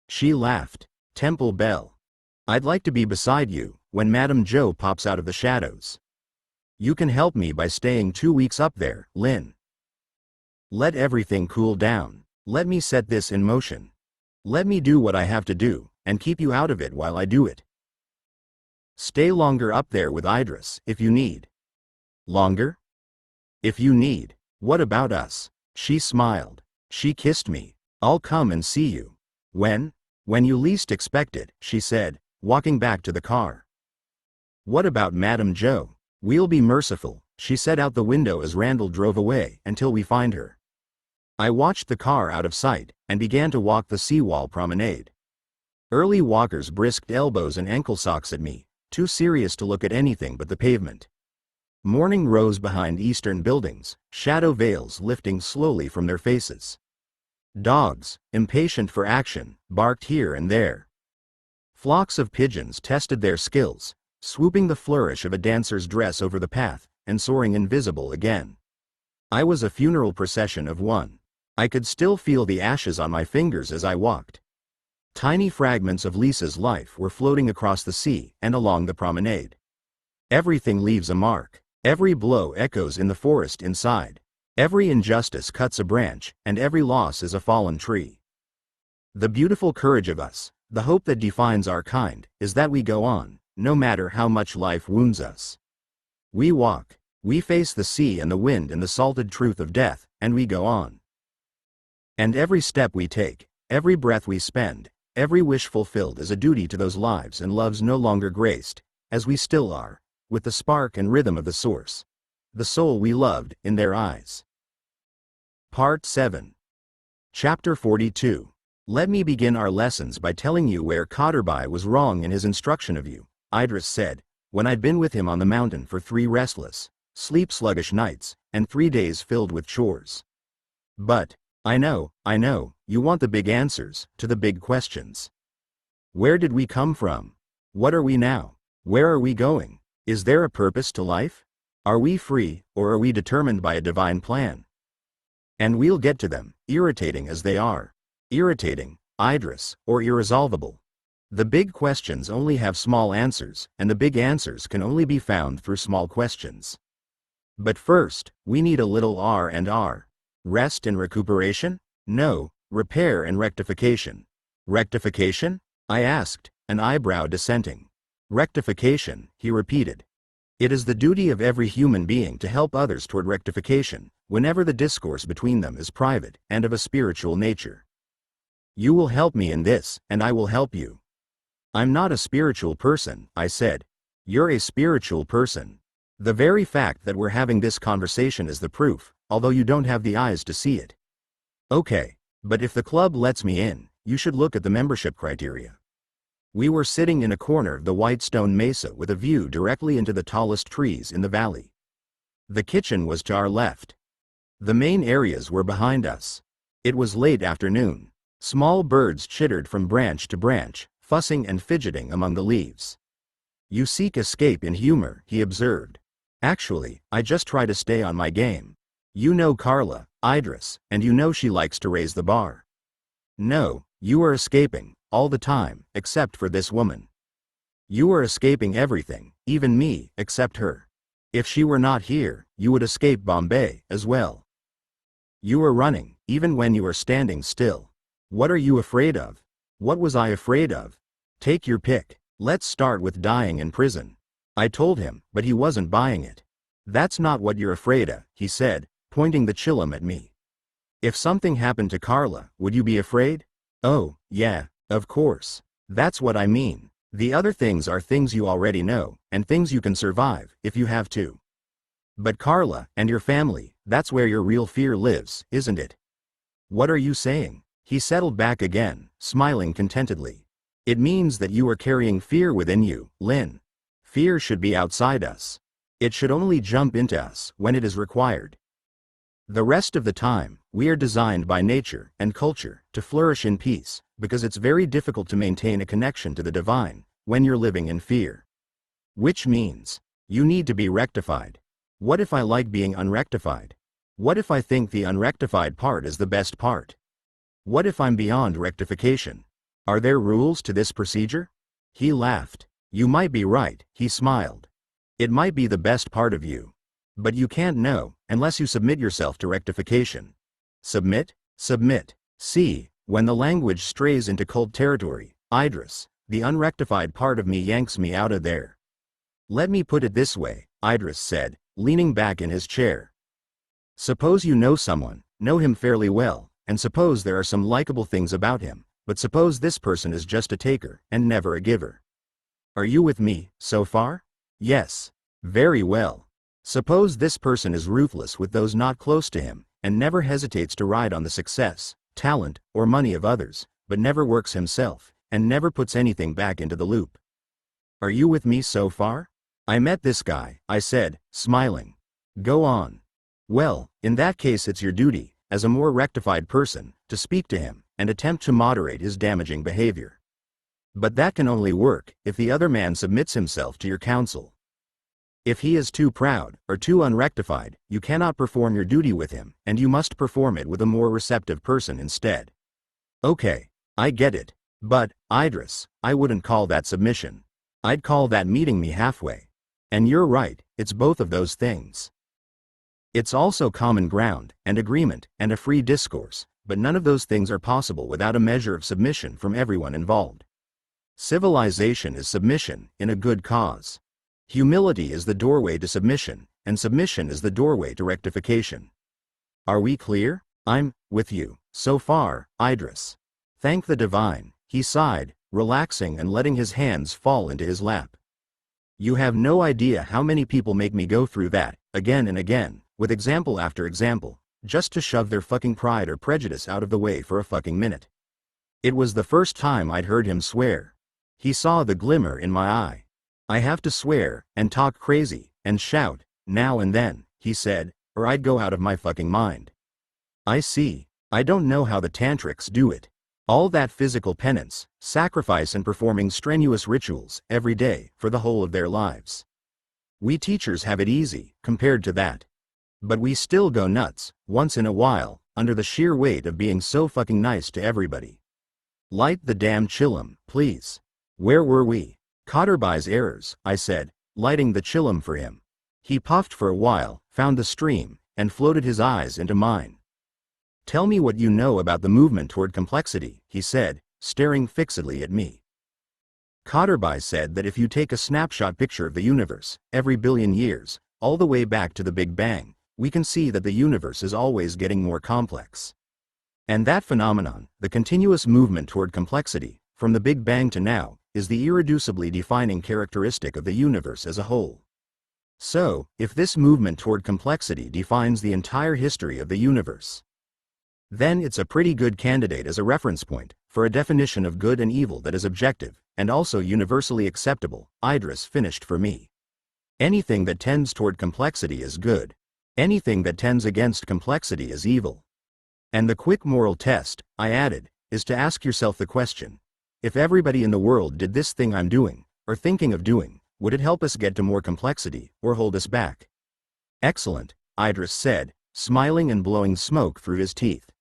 A: She laughed. Temple Bell. I'd like to be beside you, when Madame Jo pops out of the shadows. You can help me by staying 2 weeks up there, Lynn. Let everything cool down. Let me set this in motion. Let me do what I have to do, and keep you out of it while I do it. Stay longer up there with Idris, if you need. Longer? If you need. What about us? She smiled. She kissed me. I'll come and see you. When? When you least expect it, she said, walking back to the car. What about Madame Jo? We'll be merciful, she said out the window as Randall drove away, until we find her. I watched the car out of sight, and began to walk the seawall promenade. Early walkers brisked elbows and ankle socks at me, too serious to look at anything but the pavement. Morning rose behind eastern buildings, shadow veils lifting slowly from their faces. Dogs, impatient for action, barked here and there. Flocks of pigeons tested their skills, swooping the flourish of a dancer's dress over the path, and soaring invisible again. I was a funeral procession of one. I could still feel the ashes on my fingers as I walked. Tiny fragments of Lisa's life were floating across the sea and along the promenade. Everything leaves a mark. Every blow echoes in the forest inside. Every injustice cuts a branch, and every loss is a fallen tree. The beautiful courage of us, the hope that defines our kind, is that we go on, no matter how much life wounds us. We walk, we face the sea and the wind and the salted truth of death, and we go on. And every step we take, every breath we spend, every wish fulfilled is a duty to those lives and loves no longer graced, as we still are, with the spark and rhythm of the source, the soul we loved, in their eyes. Part 7. Chapter 42. Let me begin our lessons by telling you where Qadarbhai was wrong in his instruction of you, Idris said, when I'd been with him on the mountain for 3 restless, sleep-sluggish nights, and 3 days filled with chores. But, I know, you want the big answers, to the big questions. Where did we come from? What are we now? Where are we going? Is there a purpose to life? Are we free, or are we determined by a divine plan? And we'll get to them, irritating as they are. Irritating, Idris, or irresolvable. The big questions only have small answers, and the big answers can only be found through small questions. But first, we need a little R&R. Rest and recuperation? No, repair and rectification. Rectification? I asked, an eyebrow dissenting. Rectification, he repeated. It is the duty of every human being to help others toward rectification, whenever the discourse between them is private and of a spiritual nature. You will help me in this, and I will help you. I'm not a spiritual person, I said. You're a spiritual person. The very fact that we're having this conversation is the proof, although you don't have the eyes to see it. Okay, but if the club lets me in, you should look at the membership criteria. We were sitting in a corner of the white stone mesa with a view directly into the tallest trees in the valley. The kitchen was to our left. The main areas were behind us. It was late afternoon. Small birds chittered from branch to branch, fussing and fidgeting among the leaves. You seek escape in humor, he observed. Actually, I just try to stay on my game. You know Carla, Idris, and you know she likes to raise the bar. No, you are escaping, all the time, except for this woman. You are escaping everything, even me, except her. If she were not here, you would escape Bombay, as well. You are running, even when you are standing still. What are you afraid of? What was I afraid of? Take your pick. Let's start with dying in prison. I told him, but he wasn't buying it. That's not what you're afraid of, he said, pointing the chillum at me. If something happened to Carla, would you be afraid? Oh, yeah, of course. That's what I mean. The other things are things you already know, and things you can survive, if you have to. But Carla, and your family, that's where your real fear lives, isn't it? What are you saying? He settled back again, smiling contentedly. It means that you are carrying fear within you, Lynn. Fear should be outside us. It should only jump into us when it is required. The rest of the time, we are designed by nature and culture to flourish in peace, because it's very difficult to maintain a connection to the divine when you're living in fear. Which means, you need to be rectified. What if I like being unrectified? What if I think the unrectified part is the best part? What if I'm beyond rectification? Are there rules to this procedure? He laughed. You might be right, he smiled. It might be the best part of you. But you can't know, unless you submit yourself to rectification. Submit? Submit. See, when the language strays into cult territory, Idris, the unrectified part of me yanks me out of there. Let me put it this way, Idris said, leaning back in his chair. Suppose you know someone, know him fairly well, and suppose there are some likable things about him, but suppose this person is just a taker, and never a giver. Are you with me, so far? Yes. Very well. Suppose this person is ruthless with those not close to him, and never hesitates to ride on the success, talent, or money of others, but never works himself, and never puts anything back into the loop. Are you with me so far? I met this guy, I said, smiling. Go on. Well, in that case it's your duty, as a more rectified person, to speak to him, and attempt to moderate his damaging behavior. But that can only work if the other man submits himself to your counsel. If he is too proud, or too unrectified, you cannot perform your duty with him, and you must perform it with a more receptive person instead. Okay, I get it. But, Idris, I wouldn't call that submission. I'd call that meeting me halfway. And you're right, it's both of those things. It's also common ground, and agreement, and a free discourse, but none of those things are possible without a measure of submission from everyone involved. Civilization is submission, in a good cause. Humility is the doorway to submission, and submission is the doorway to rectification. Are we clear? I'm with you, so far, Idris. Thank the divine, he sighed, relaxing and letting his hands fall into his lap. You have no idea how many people make me go through that, again and again, with example after example, just to shove their fucking pride or prejudice out of the way for a fucking minute. It was the first time I'd heard him swear. He saw the glimmer in my eye. I have to swear, and talk crazy, and shout, now and then, he said, or I'd go out of my fucking mind. I see. I don't know how the tantrics do it. All that physical penance, sacrifice and performing strenuous rituals, every day, for the whole of their lives. We teachers have it easy, compared to that. But we still go nuts, once in a while, under the sheer weight of being so fucking nice to everybody. Light the damn chillum, please. Where were we? Qadarbai's errors, I said, lighting the chillum for him. He puffed for a while, found the stream, and floated his eyes into mine. Tell me what you know about the movement toward complexity, he said, staring fixedly at me. Qadarbai said that if you take a snapshot picture of the universe, every billion years, all the way back to the Big Bang, we can see that the universe is always getting more complex. And that phenomenon, the continuous movement toward complexity, from the Big Bang to now, is the irreducibly defining characteristic of the universe as a whole. So, if this movement toward complexity defines the entire history of the universe, then it's a pretty good candidate as a reference point for a definition of good and evil that is objective, and also universally acceptable, Idris finished for me. Anything that tends toward complexity is good. Anything that tends against complexity is evil. And the quick moral test, I added, is to ask yourself the question: if everybody in the world did this thing I'm doing, or thinking of doing, would it help us get to more complexity, or hold us back? Excellent, Idris said, smiling and blowing smoke through his teeth.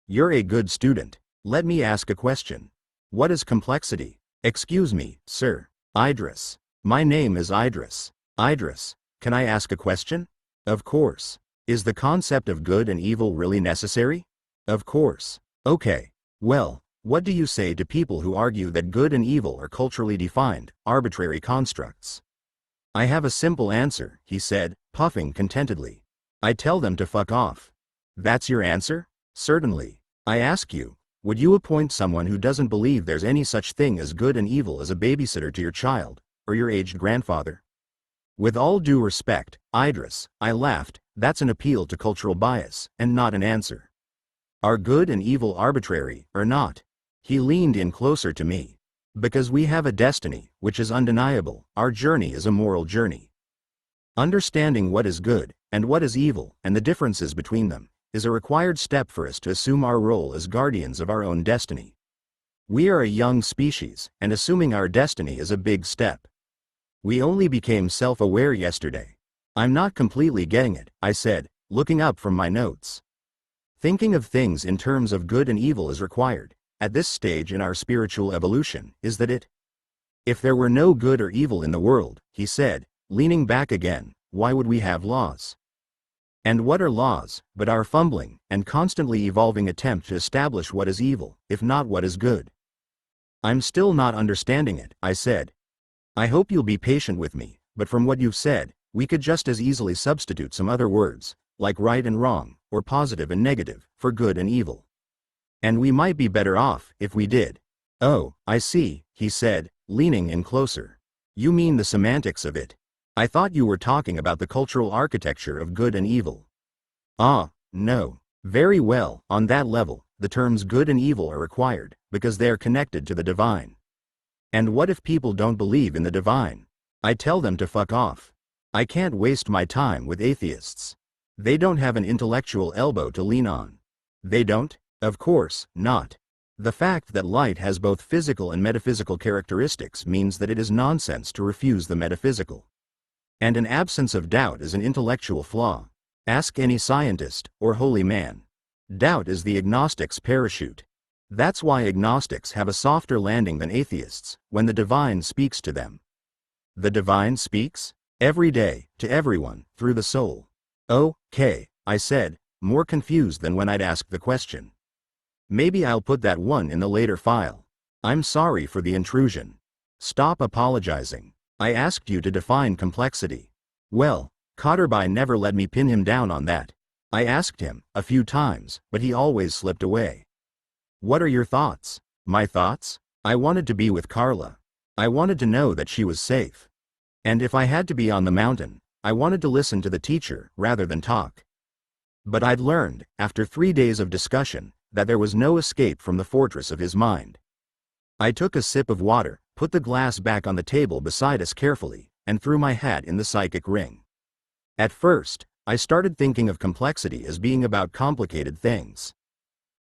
A: You're a good student. Let me ask a question. What is complexity? Excuse me, sir. Idris. My name is Idris. Idris, can I ask a question? Of course. Is the concept of good and evil really necessary? Of course. Okay. Well, what do you say to people who argue that good and evil are culturally defined, arbitrary constructs? I have a simple answer, he said, puffing contentedly. I tell them to fuck off. That's your answer? Certainly. I ask you, would you appoint someone who doesn't believe there's any such thing as good and evil as a babysitter to your child, or your aged grandfather? With all due respect, Idris, I laughed, that's an appeal to cultural bias, and not an answer. Are good and evil arbitrary, or not? He leaned in closer to me. Because we have a destiny, which is undeniable, our journey is a moral journey. Understanding what is good, and what is evil, and the differences between them, is a required step for us to assume our role as guardians of our own destiny. We are a young species, and assuming our destiny is a big step. We only became self-aware yesterday. I'm not completely getting it, I said, looking up from my notes. Thinking of things in terms of good and evil is required, at this stage in our spiritual evolution, is that it? If there were no good or evil in the world, he said, leaning back again, why would we have laws? And what are laws, but our fumbling, and constantly evolving attempt to establish what is evil, if not what is good? I'm still not understanding it, I said. I hope you'll be patient with me, but from what you've said, we could just as easily substitute some other words, like right and wrong, or positive and negative, for good and evil. And we might be better off, if we did. Oh, I see, he said, leaning in closer. You mean the semantics of it. I thought you were talking about the cultural architecture of good and evil. Ah, No. Very well, on that level, the terms good and evil are required, because they are connected to the divine. And what if people don't believe in the divine? I tell them to fuck off. I can't waste my time with atheists. They don't have an intellectual elbow to lean on. They don't? Of course not. The fact that light has both physical and metaphysical characteristics means that it is nonsense to refuse the metaphysical. And an absence of doubt is an intellectual flaw. Ask any scientist or holy man. Doubt is the agnostic's parachute. That's why agnostics have a softer landing than atheists when the divine speaks to them. The divine speaks? Every day, to everyone, through the soul. Okay, I said, more confused than when I'd asked the question. Maybe I'll put that one in the later file. I'm sorry for the intrusion. Stop apologizing. I asked you to define complexity. Well, Cotterby never let me pin him down on that. I asked him a few times, but he always slipped away. What are your thoughts? My thoughts? I wanted to be with Carla. I wanted to know that she was safe. And if I had to be on the mountain, I wanted to listen to the teacher rather than talk. But I'd learned, after 3 days of discussion, that there was no escape from the fortress of his mind. I took a sip of water, put the glass back on the table beside us carefully, and threw my hat in the psychic ring. At first, I started thinking of complexity as being about complicated things.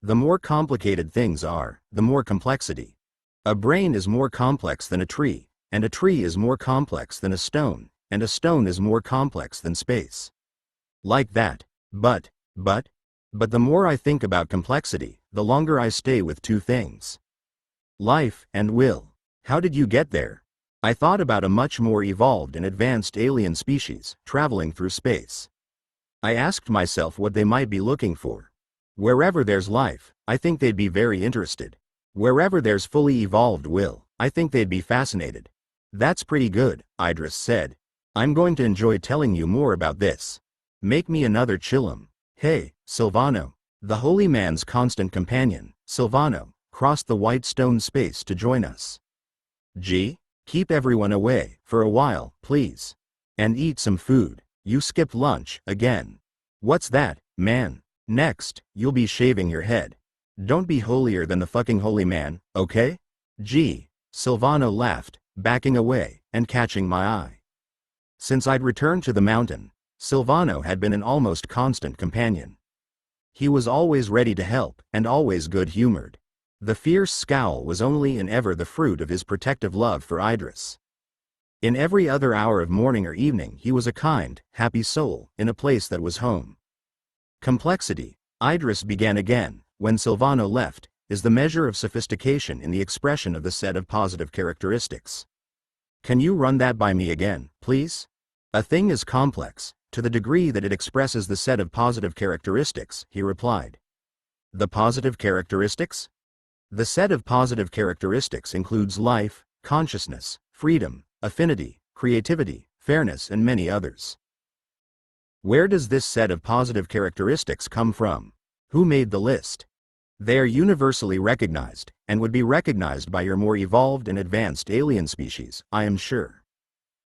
A: The more complicated things are, the more complexity. A brain is more complex than a tree, and a tree is more complex than a stone, and a stone is more complex than space. Like that. But the more I think about complexity, the longer I stay with two things. Life and will. How did you get there? I thought about a much more evolved and advanced alien species, traveling through space. I asked myself what they might be looking for. Wherever there's life, I think they'd be very interested. Wherever there's fully evolved will, I think they'd be fascinated. That's pretty good, Idris said. I'm going to enjoy telling you more about this. Make me another chillum. Hey, Silvano. The holy man's constant companion, Silvano, crossed the white stone space to join us. Gee, keep everyone away, for a while, please. And eat some food. You skipped lunch, again. What's that, man? Next, you'll be shaving your head. Don't be holier than the fucking holy man, okay? Gee, Silvano laughed, backing away, and catching my eye. Since I'd returned to the mountain, Silvano had been an almost constant companion. He was always ready to help, and always good-humored. The fierce scowl was only and ever the fruit of his protective love for Idris. In every other hour of morning or evening he was a kind, happy soul, in a place that was home. Complexity, Idris began again, when Silvano left, is the measure of sophistication in the expression of the set of positive characteristics. Can you run that by me again, please? A thing is complex, to the degree that it expresses the set of positive characteristics, he replied. The positive characteristics? The set of positive characteristics includes life, consciousness, freedom, affinity, creativity, fairness, and many others. Where does this set of positive characteristics come from? Who made the list? They are universally recognized, and would be recognized by your more evolved and advanced alien species, I am sure.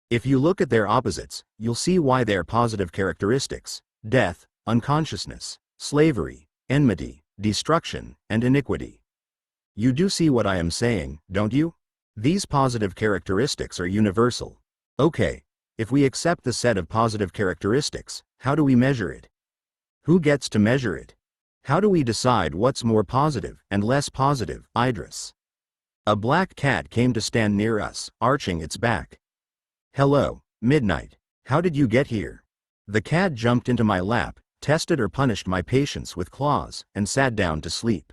A: If you look at their opposites, you'll see why they are positive characteristics: death, unconsciousness, slavery, enmity, destruction, and iniquity. You do see what I am saying, don't you? These positive characteristics are universal. Okay, if we accept the set of positive characteristics, how do we measure it? Who gets to measure it? How do we decide what's more positive and less positive, Idris? A black cat came to stand near us, arching its back. Hello, Midnight. How did you get here? The cat jumped into my lap, tested or punished my patience with claws, and sat down to sleep.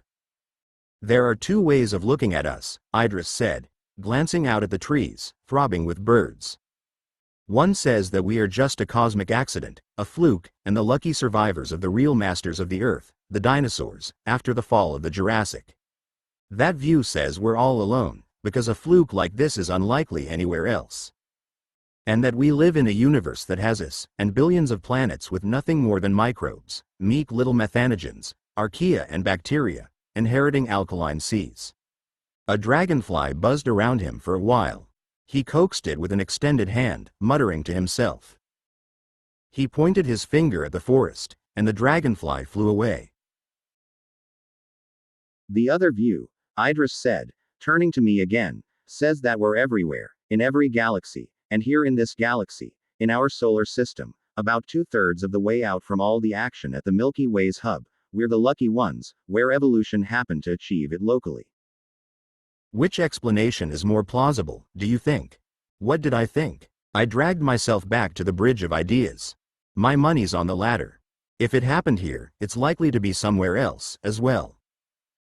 A: There are two ways of looking at us, Idris said, glancing out at the trees, throbbing with birds. One says that we are just a cosmic accident, a fluke, and the lucky survivors of the real masters of the earth, the dinosaurs, after the fall of the Jurassic. That view says we're all alone, because a fluke like this is unlikely anywhere else. And that we live in a universe that has us, and billions of planets with nothing more than microbes, meek little methanogens, archaea and bacteria, inheriting alkaline seas. A dragonfly buzzed around him for a while. He coaxed it with an extended hand, muttering to himself. He pointed his finger at the forest, and the dragonfly flew away.
B: The other view, Idris said, turning to me again, says that we're everywhere, in every galaxy, and here in this galaxy, in our solar system, about 2/3 of the way out from all the action at the Milky Way's hub, we're the lucky ones, where evolution happened to achieve it locally.
A: Which explanation is more plausible, do you think? What did I think? I dragged myself back to the bridge of ideas. My money's on the latter. If it happened here, it's likely to be somewhere else, as well.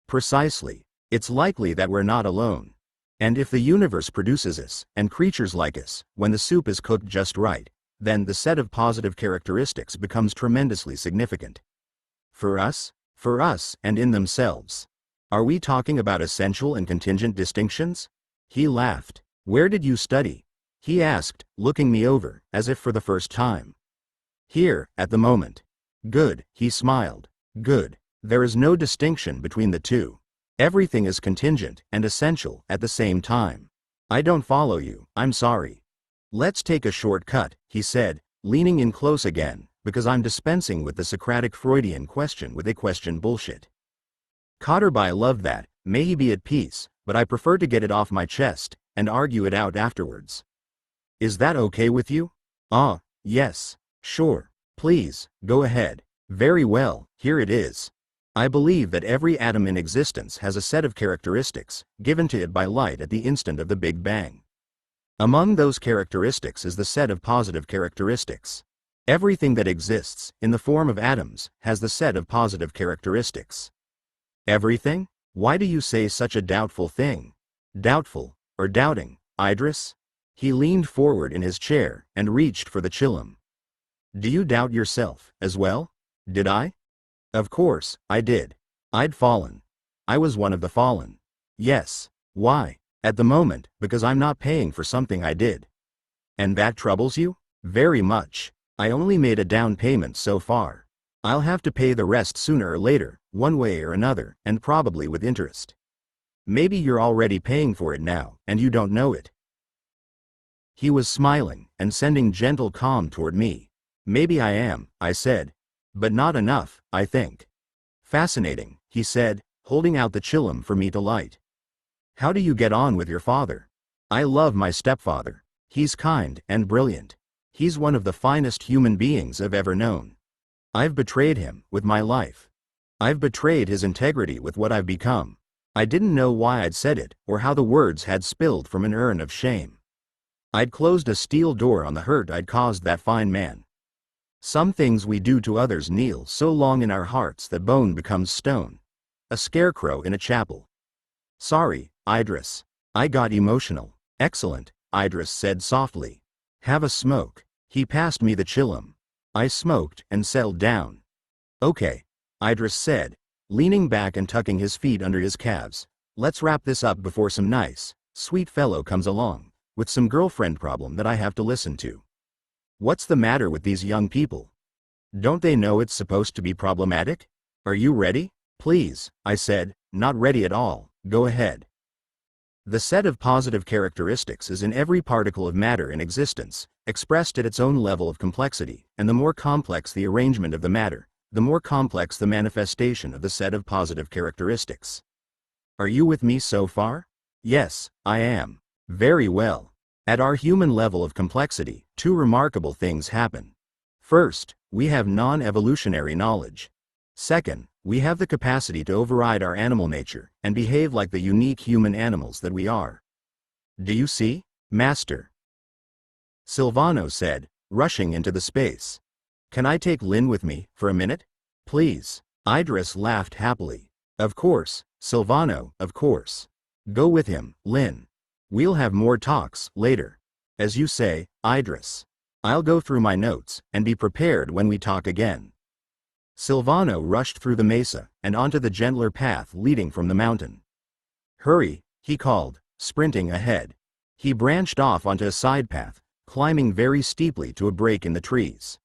A: Precisely. It's likely that we're not alone. And if the universe produces us, and creatures like us, when the soup is cooked just right, then the set of positive characteristics becomes tremendously significant. For us, and in themselves. Are we talking about essential and contingent distinctions? He laughed. Where did you study? He asked, looking me over, as if for the first time. Here, at the moment. Good, he smiled. Good. There is no distinction between the two. Everything is contingent and essential at the same time. I don't follow you, I'm sorry. Let's take a shortcut, he said, leaning in close again, because I'm dispensing with the Socratic Freudian question with a question bullshit. Cotterby loved that, may he be at peace, but I prefer to get it off my chest, and argue it out afterwards. Is that okay with you? Ah, yes, sure, please, go ahead. Very well, here it is. I believe that every atom in existence has a set of characteristics, given to it by light at the instant of the Big Bang. Among those characteristics is the set of positive characteristics. Everything that exists, in the form of atoms, has the set of positive characteristics. Everything? Why do you say such a doubtful thing? Doubtful, or doubting, Idris? He leaned forward in his chair, and reached for the chillum. Do you doubt yourself, as well? Did I? Of course, I did. I'd fallen. I was one of the fallen. Yes. Why? At the moment, because I'm not paying for something I did. And that troubles you? Very much. I only made a down payment so far. I'll have to pay the rest sooner or later, one way or another, and probably with interest. Maybe you're already paying for it now, and you don't know it. He was smiling, and sending gentle calm toward me. Maybe I am, I said. But not enough, I think. Fascinating, he said, holding out the chillum for me to light. How do you get on with your father? I love my stepfather. He's kind and brilliant. He's one of the finest human beings I've ever known. I've betrayed him, with my life. I've betrayed his integrity with what I've become. I didn't know why I'd said it, or how the words had spilled from an urn of shame. I'd closed a steel door on the hurt I'd caused that fine man. Some things we do to others kneel so long in our hearts that bone becomes stone. A scarecrow in a chapel. Sorry, Idris. I got emotional. Excellent, Idris said softly. Have a smoke. He passed me the chillum. I smoked and settled down. Okay, Idris said, leaning back and tucking his feet under his calves. Let's wrap this up before some nice, sweet fellow comes along, with some girlfriend problem that I have to listen to. What's the matter with these young people? Don't they know it's supposed to be problematic? Are you ready? Please, I said, not ready at all, go ahead. The set of positive characteristics is in every particle of matter in existence, expressed at its own level of complexity, and the more complex the arrangement of the matter, the more complex the manifestation of the set of positive characteristics. Are you with me so far? Yes, I am. Very well. At our human level of complexity, two remarkable things happen. First, we have non-evolutionary knowledge. Second, we have the capacity to override our animal nature and behave like the unique human animals that we are. Do you see, Master? Silvano said, rushing into the space. Can I take Lin with me, for a minute? Please. Idris laughed happily. Of course, Silvano, of course. Go with him, Lin. We'll have more talks, later. As you say, Idris. I'll go through my notes, and be prepared when we talk again. Silvano rushed through the mesa, and onto the gentler path leading from the mountain. Hurry, he called, sprinting ahead. He branched off onto a side path, climbing very steeply to a break in the trees.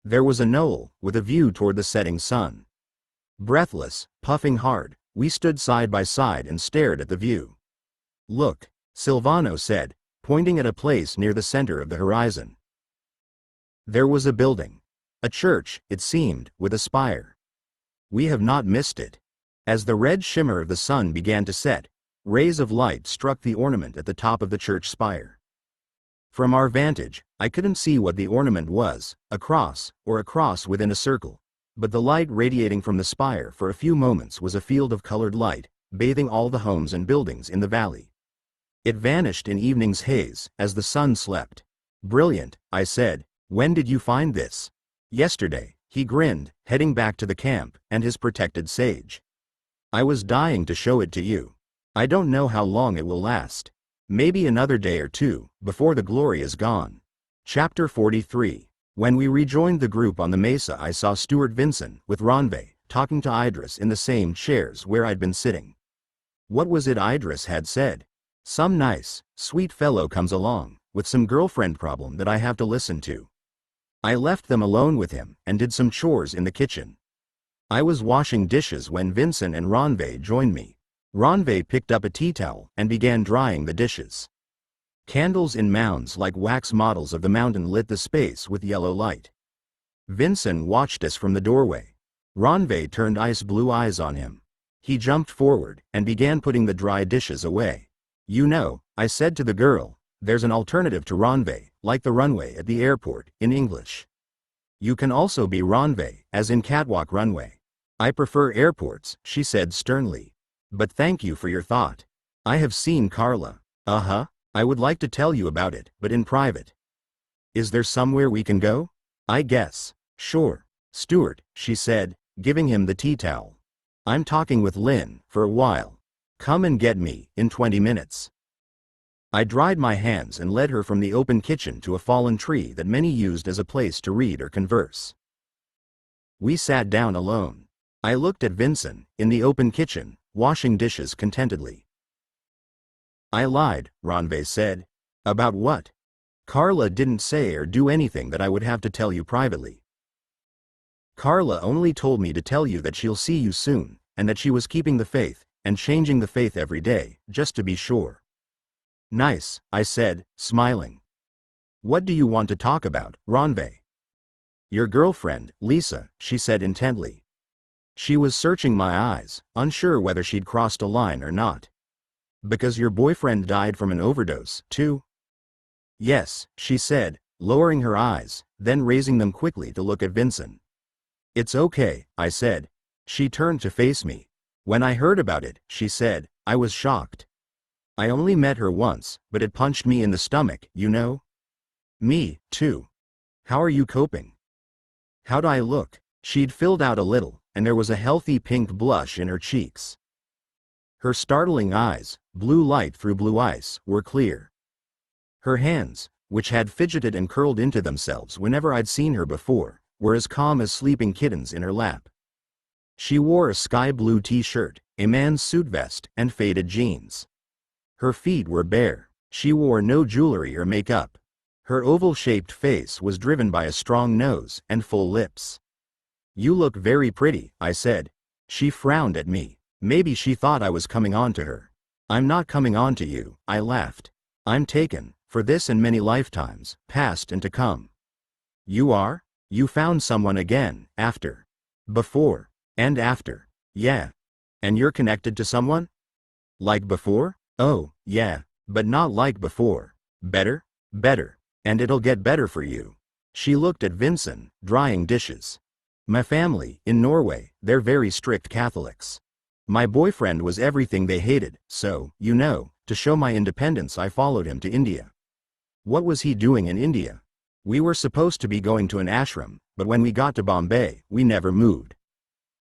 A: There was a knoll, with a view toward the setting sun. Breathless, puffing hard, we stood side by side and stared at the view. Look, Silvano said, pointing at a place near the center of the horizon. There was a building. A church, it seemed, with a spire. We have not missed it. As the red shimmer of the sun began to set, rays of light struck the ornament at the top of the church spire. From our vantage, I couldn't see what the ornament was, a cross, or a cross within a circle, but the light radiating from the spire for a few moments was a field of colored light, bathing all the homes and buildings in the valley. It vanished in evening's haze, as the sun slept. Brilliant, I said. When did you find this? Yesterday, he grinned, heading back to the camp, and his protected sage. I was dying to show it to you. I don't know how long it will last. Maybe another day or two, before the glory is gone. Chapter 43. When we rejoined the group on the mesa, I saw Stuart Vinson, with Ronve, talking to Idris in the same chairs where I'd been sitting. What was it Idris had said? Some nice, sweet fellow comes along, with some girlfriend problem that I have to listen to. I left them alone with him, and did some chores in the kitchen. I was washing dishes when Vinson and Ronve joined me. Ronve picked up a tea towel and began drying the dishes. Candles in mounds like wax models of the mountain lit the space with yellow light. Vinson watched us from the doorway. Ronve turned ice blue eyes on him. He jumped forward and began putting the dry dishes away. You know, I said to the girl, there's an alternative to Ronve, like the runway at the airport, in English. You can also be Ronve, as in catwalk runway. I prefer airports, she said sternly. But thank you for your thought. I have seen Carla. I would like to tell you about it, but in private. Is there somewhere we can go? I guess. Sure. Stuart, she said, giving him the tea towel. I'm talking with Lynn, for a while. Come and get me, in 20 minutes. I dried my hands and led her from the open kitchen to a fallen tree that many used as a place to read or converse. We sat down alone. I looked at Vinson, in the open kitchen, washing dishes contentedly. I lied, Ronve said. About what? Carla didn't say or do anything that I would have to tell you privately. Carla only told me to tell you that she'll see you soon, and that she was keeping the faith, and changing the faith every day, just to be sure. Nice, I said, smiling. What do you want to talk about, Ronve? Your girlfriend, Lisa, she said intently. She was searching my eyes, unsure whether she'd crossed a line or not. Because your boyfriend died from an overdose, too? Yes, she said, lowering her eyes, then raising them quickly to look at Vinson. It's okay, I said. She turned to face me. When I heard about it, she said, I was shocked. I only met her once, but it punched me in the stomach, you know? Me, too. How are you coping? How'd I look? She'd filled out a little, and there was a healthy pink blush in her cheeks. Her startling eyes, blue light through blue ice, were clear. Her hands, which had fidgeted and curled into themselves whenever I'd seen her before, were as calm as sleeping kittens in her lap. She wore a sky blue t-shirt, a man's suit vest, and faded jeans. Her feet were bare. She wore no jewelry or makeup. Her oval-shaped face was driven by a strong nose and full lips. You look very pretty, I said. She frowned at me. Maybe she thought I was coming on to her. I'm not coming on to you, I laughed. I'm taken, for this and many lifetimes, past and to come. You are? You found someone again, after. Before. And after. Yeah. And you're connected to someone? Like before? Oh, yeah, but not like before. Better? Better. And it'll get better for you. She looked at Vinson, drying dishes. My family, in Norway, they're very strict Catholics. My boyfriend was everything they hated, so, you know, to show my independence I followed him to India. What was he doing in India? We were supposed to be going to an ashram, but when we got to Bombay, we never moved.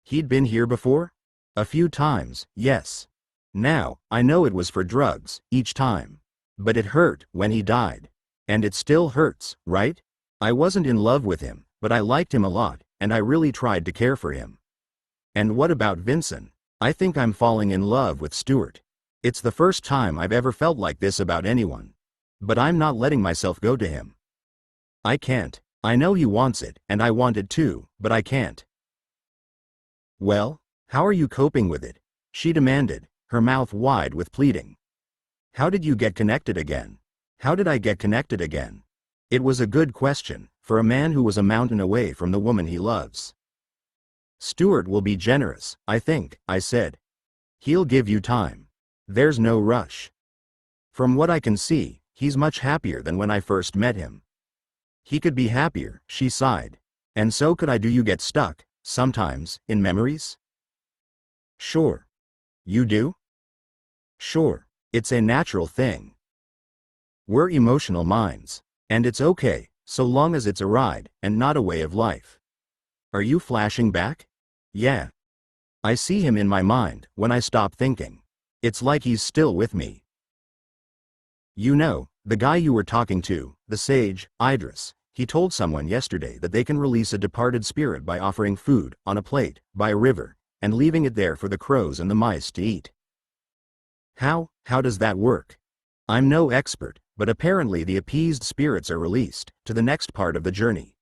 A: He'd been here before? A few times, yes. Now, I know it was for drugs, each time. But it hurt when he died. And it still hurts, right? I wasn't in love with him, but I liked him a lot, and I really tried to care for him. And what about Vinson? I think I'm falling in love with Stuart. It's the first time I've ever felt like this about anyone. But I'm not letting myself go to him. I can't. I know he wants it, and I want it too, but I can't. Well, how are you coping with it? She demanded, her mouth wide with pleading. How did you get connected again? How did I get connected again? It was a good question, For a man who was a mountain away from the woman he loves. Stuart will be generous, I think, I said. He'll give you time. There's no rush. From what I can see, he's much happier than when I first met him. He could be happier, she sighed. And so could I. Do you get stuck, sometimes, in memories? Sure. You do? Sure. It's a natural thing. We're emotional minds. And it's okay, so long as it's a ride, and not a way of life. Are you flashing back? Yeah. I see him in my mind, when I stop thinking. It's like he's still with me. You know, the guy you were talking to, the sage, Idris, he told someone yesterday that they can release a departed spirit by offering food, on a plate, by a river, and leaving it there for the crows and the mice to eat. How does that work? I'm no expert, but apparently the appeased spirits are released, to the next part of the journey.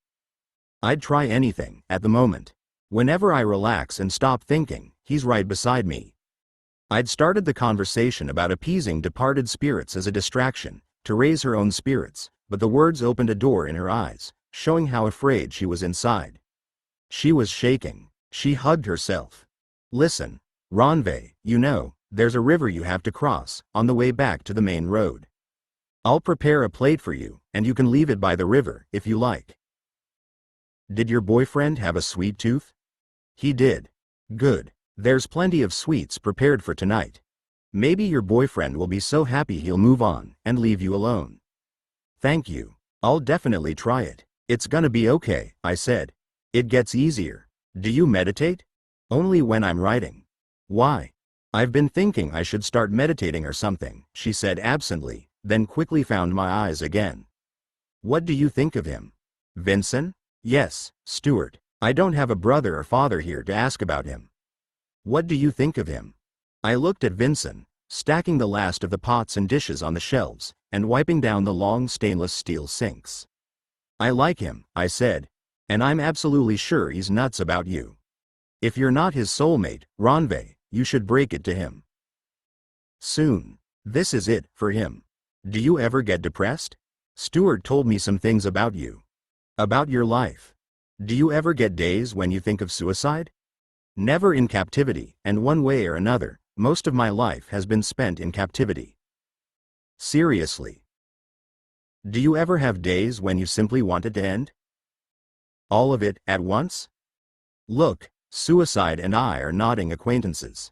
A: I'd try anything, at the moment. Whenever I relax and stop thinking, he's right beside me. I'd started the conversation about appeasing departed spirits as a distraction, to raise her own spirits, but the words opened a door in her eyes, showing how afraid she was inside. She was shaking. She hugged herself. Listen, Ranve, you know, there's a river you have to cross, on the way back to the main road. I'll prepare a plate for you, and you can leave it by the river, if you like. Did your boyfriend have a sweet tooth? He did. Good. There's plenty of sweets prepared for tonight. Maybe your boyfriend will be so happy he'll move on, and leave you alone. Thank you. I'll definitely try it. It's gonna be okay, I said. It gets easier. Do you meditate? Only when I'm writing. Why? I've been thinking I should start meditating or something, she said absently, then quickly found my eyes again. What do you think of him? Vincent? Yes, Stuart. I don't have a brother or father here to ask about him. What do you think of him? I looked at Vincent, stacking the last of the pots and dishes on the shelves, and wiping down the long stainless steel sinks. I like him, I said. And I'm absolutely sure he's nuts about you. If you're not his soulmate, Ranve, you should break it to him. Soon. This is it, for him. Do you ever get depressed? Stuart told me some things about you. About your life. Do you ever get days when you think of suicide? Never in captivity, and one way or another, most of my life has been spent in captivity. Seriously. Do you ever have days when you simply want it to end? All of it, at once? Look, suicide and I are nodding acquaintances.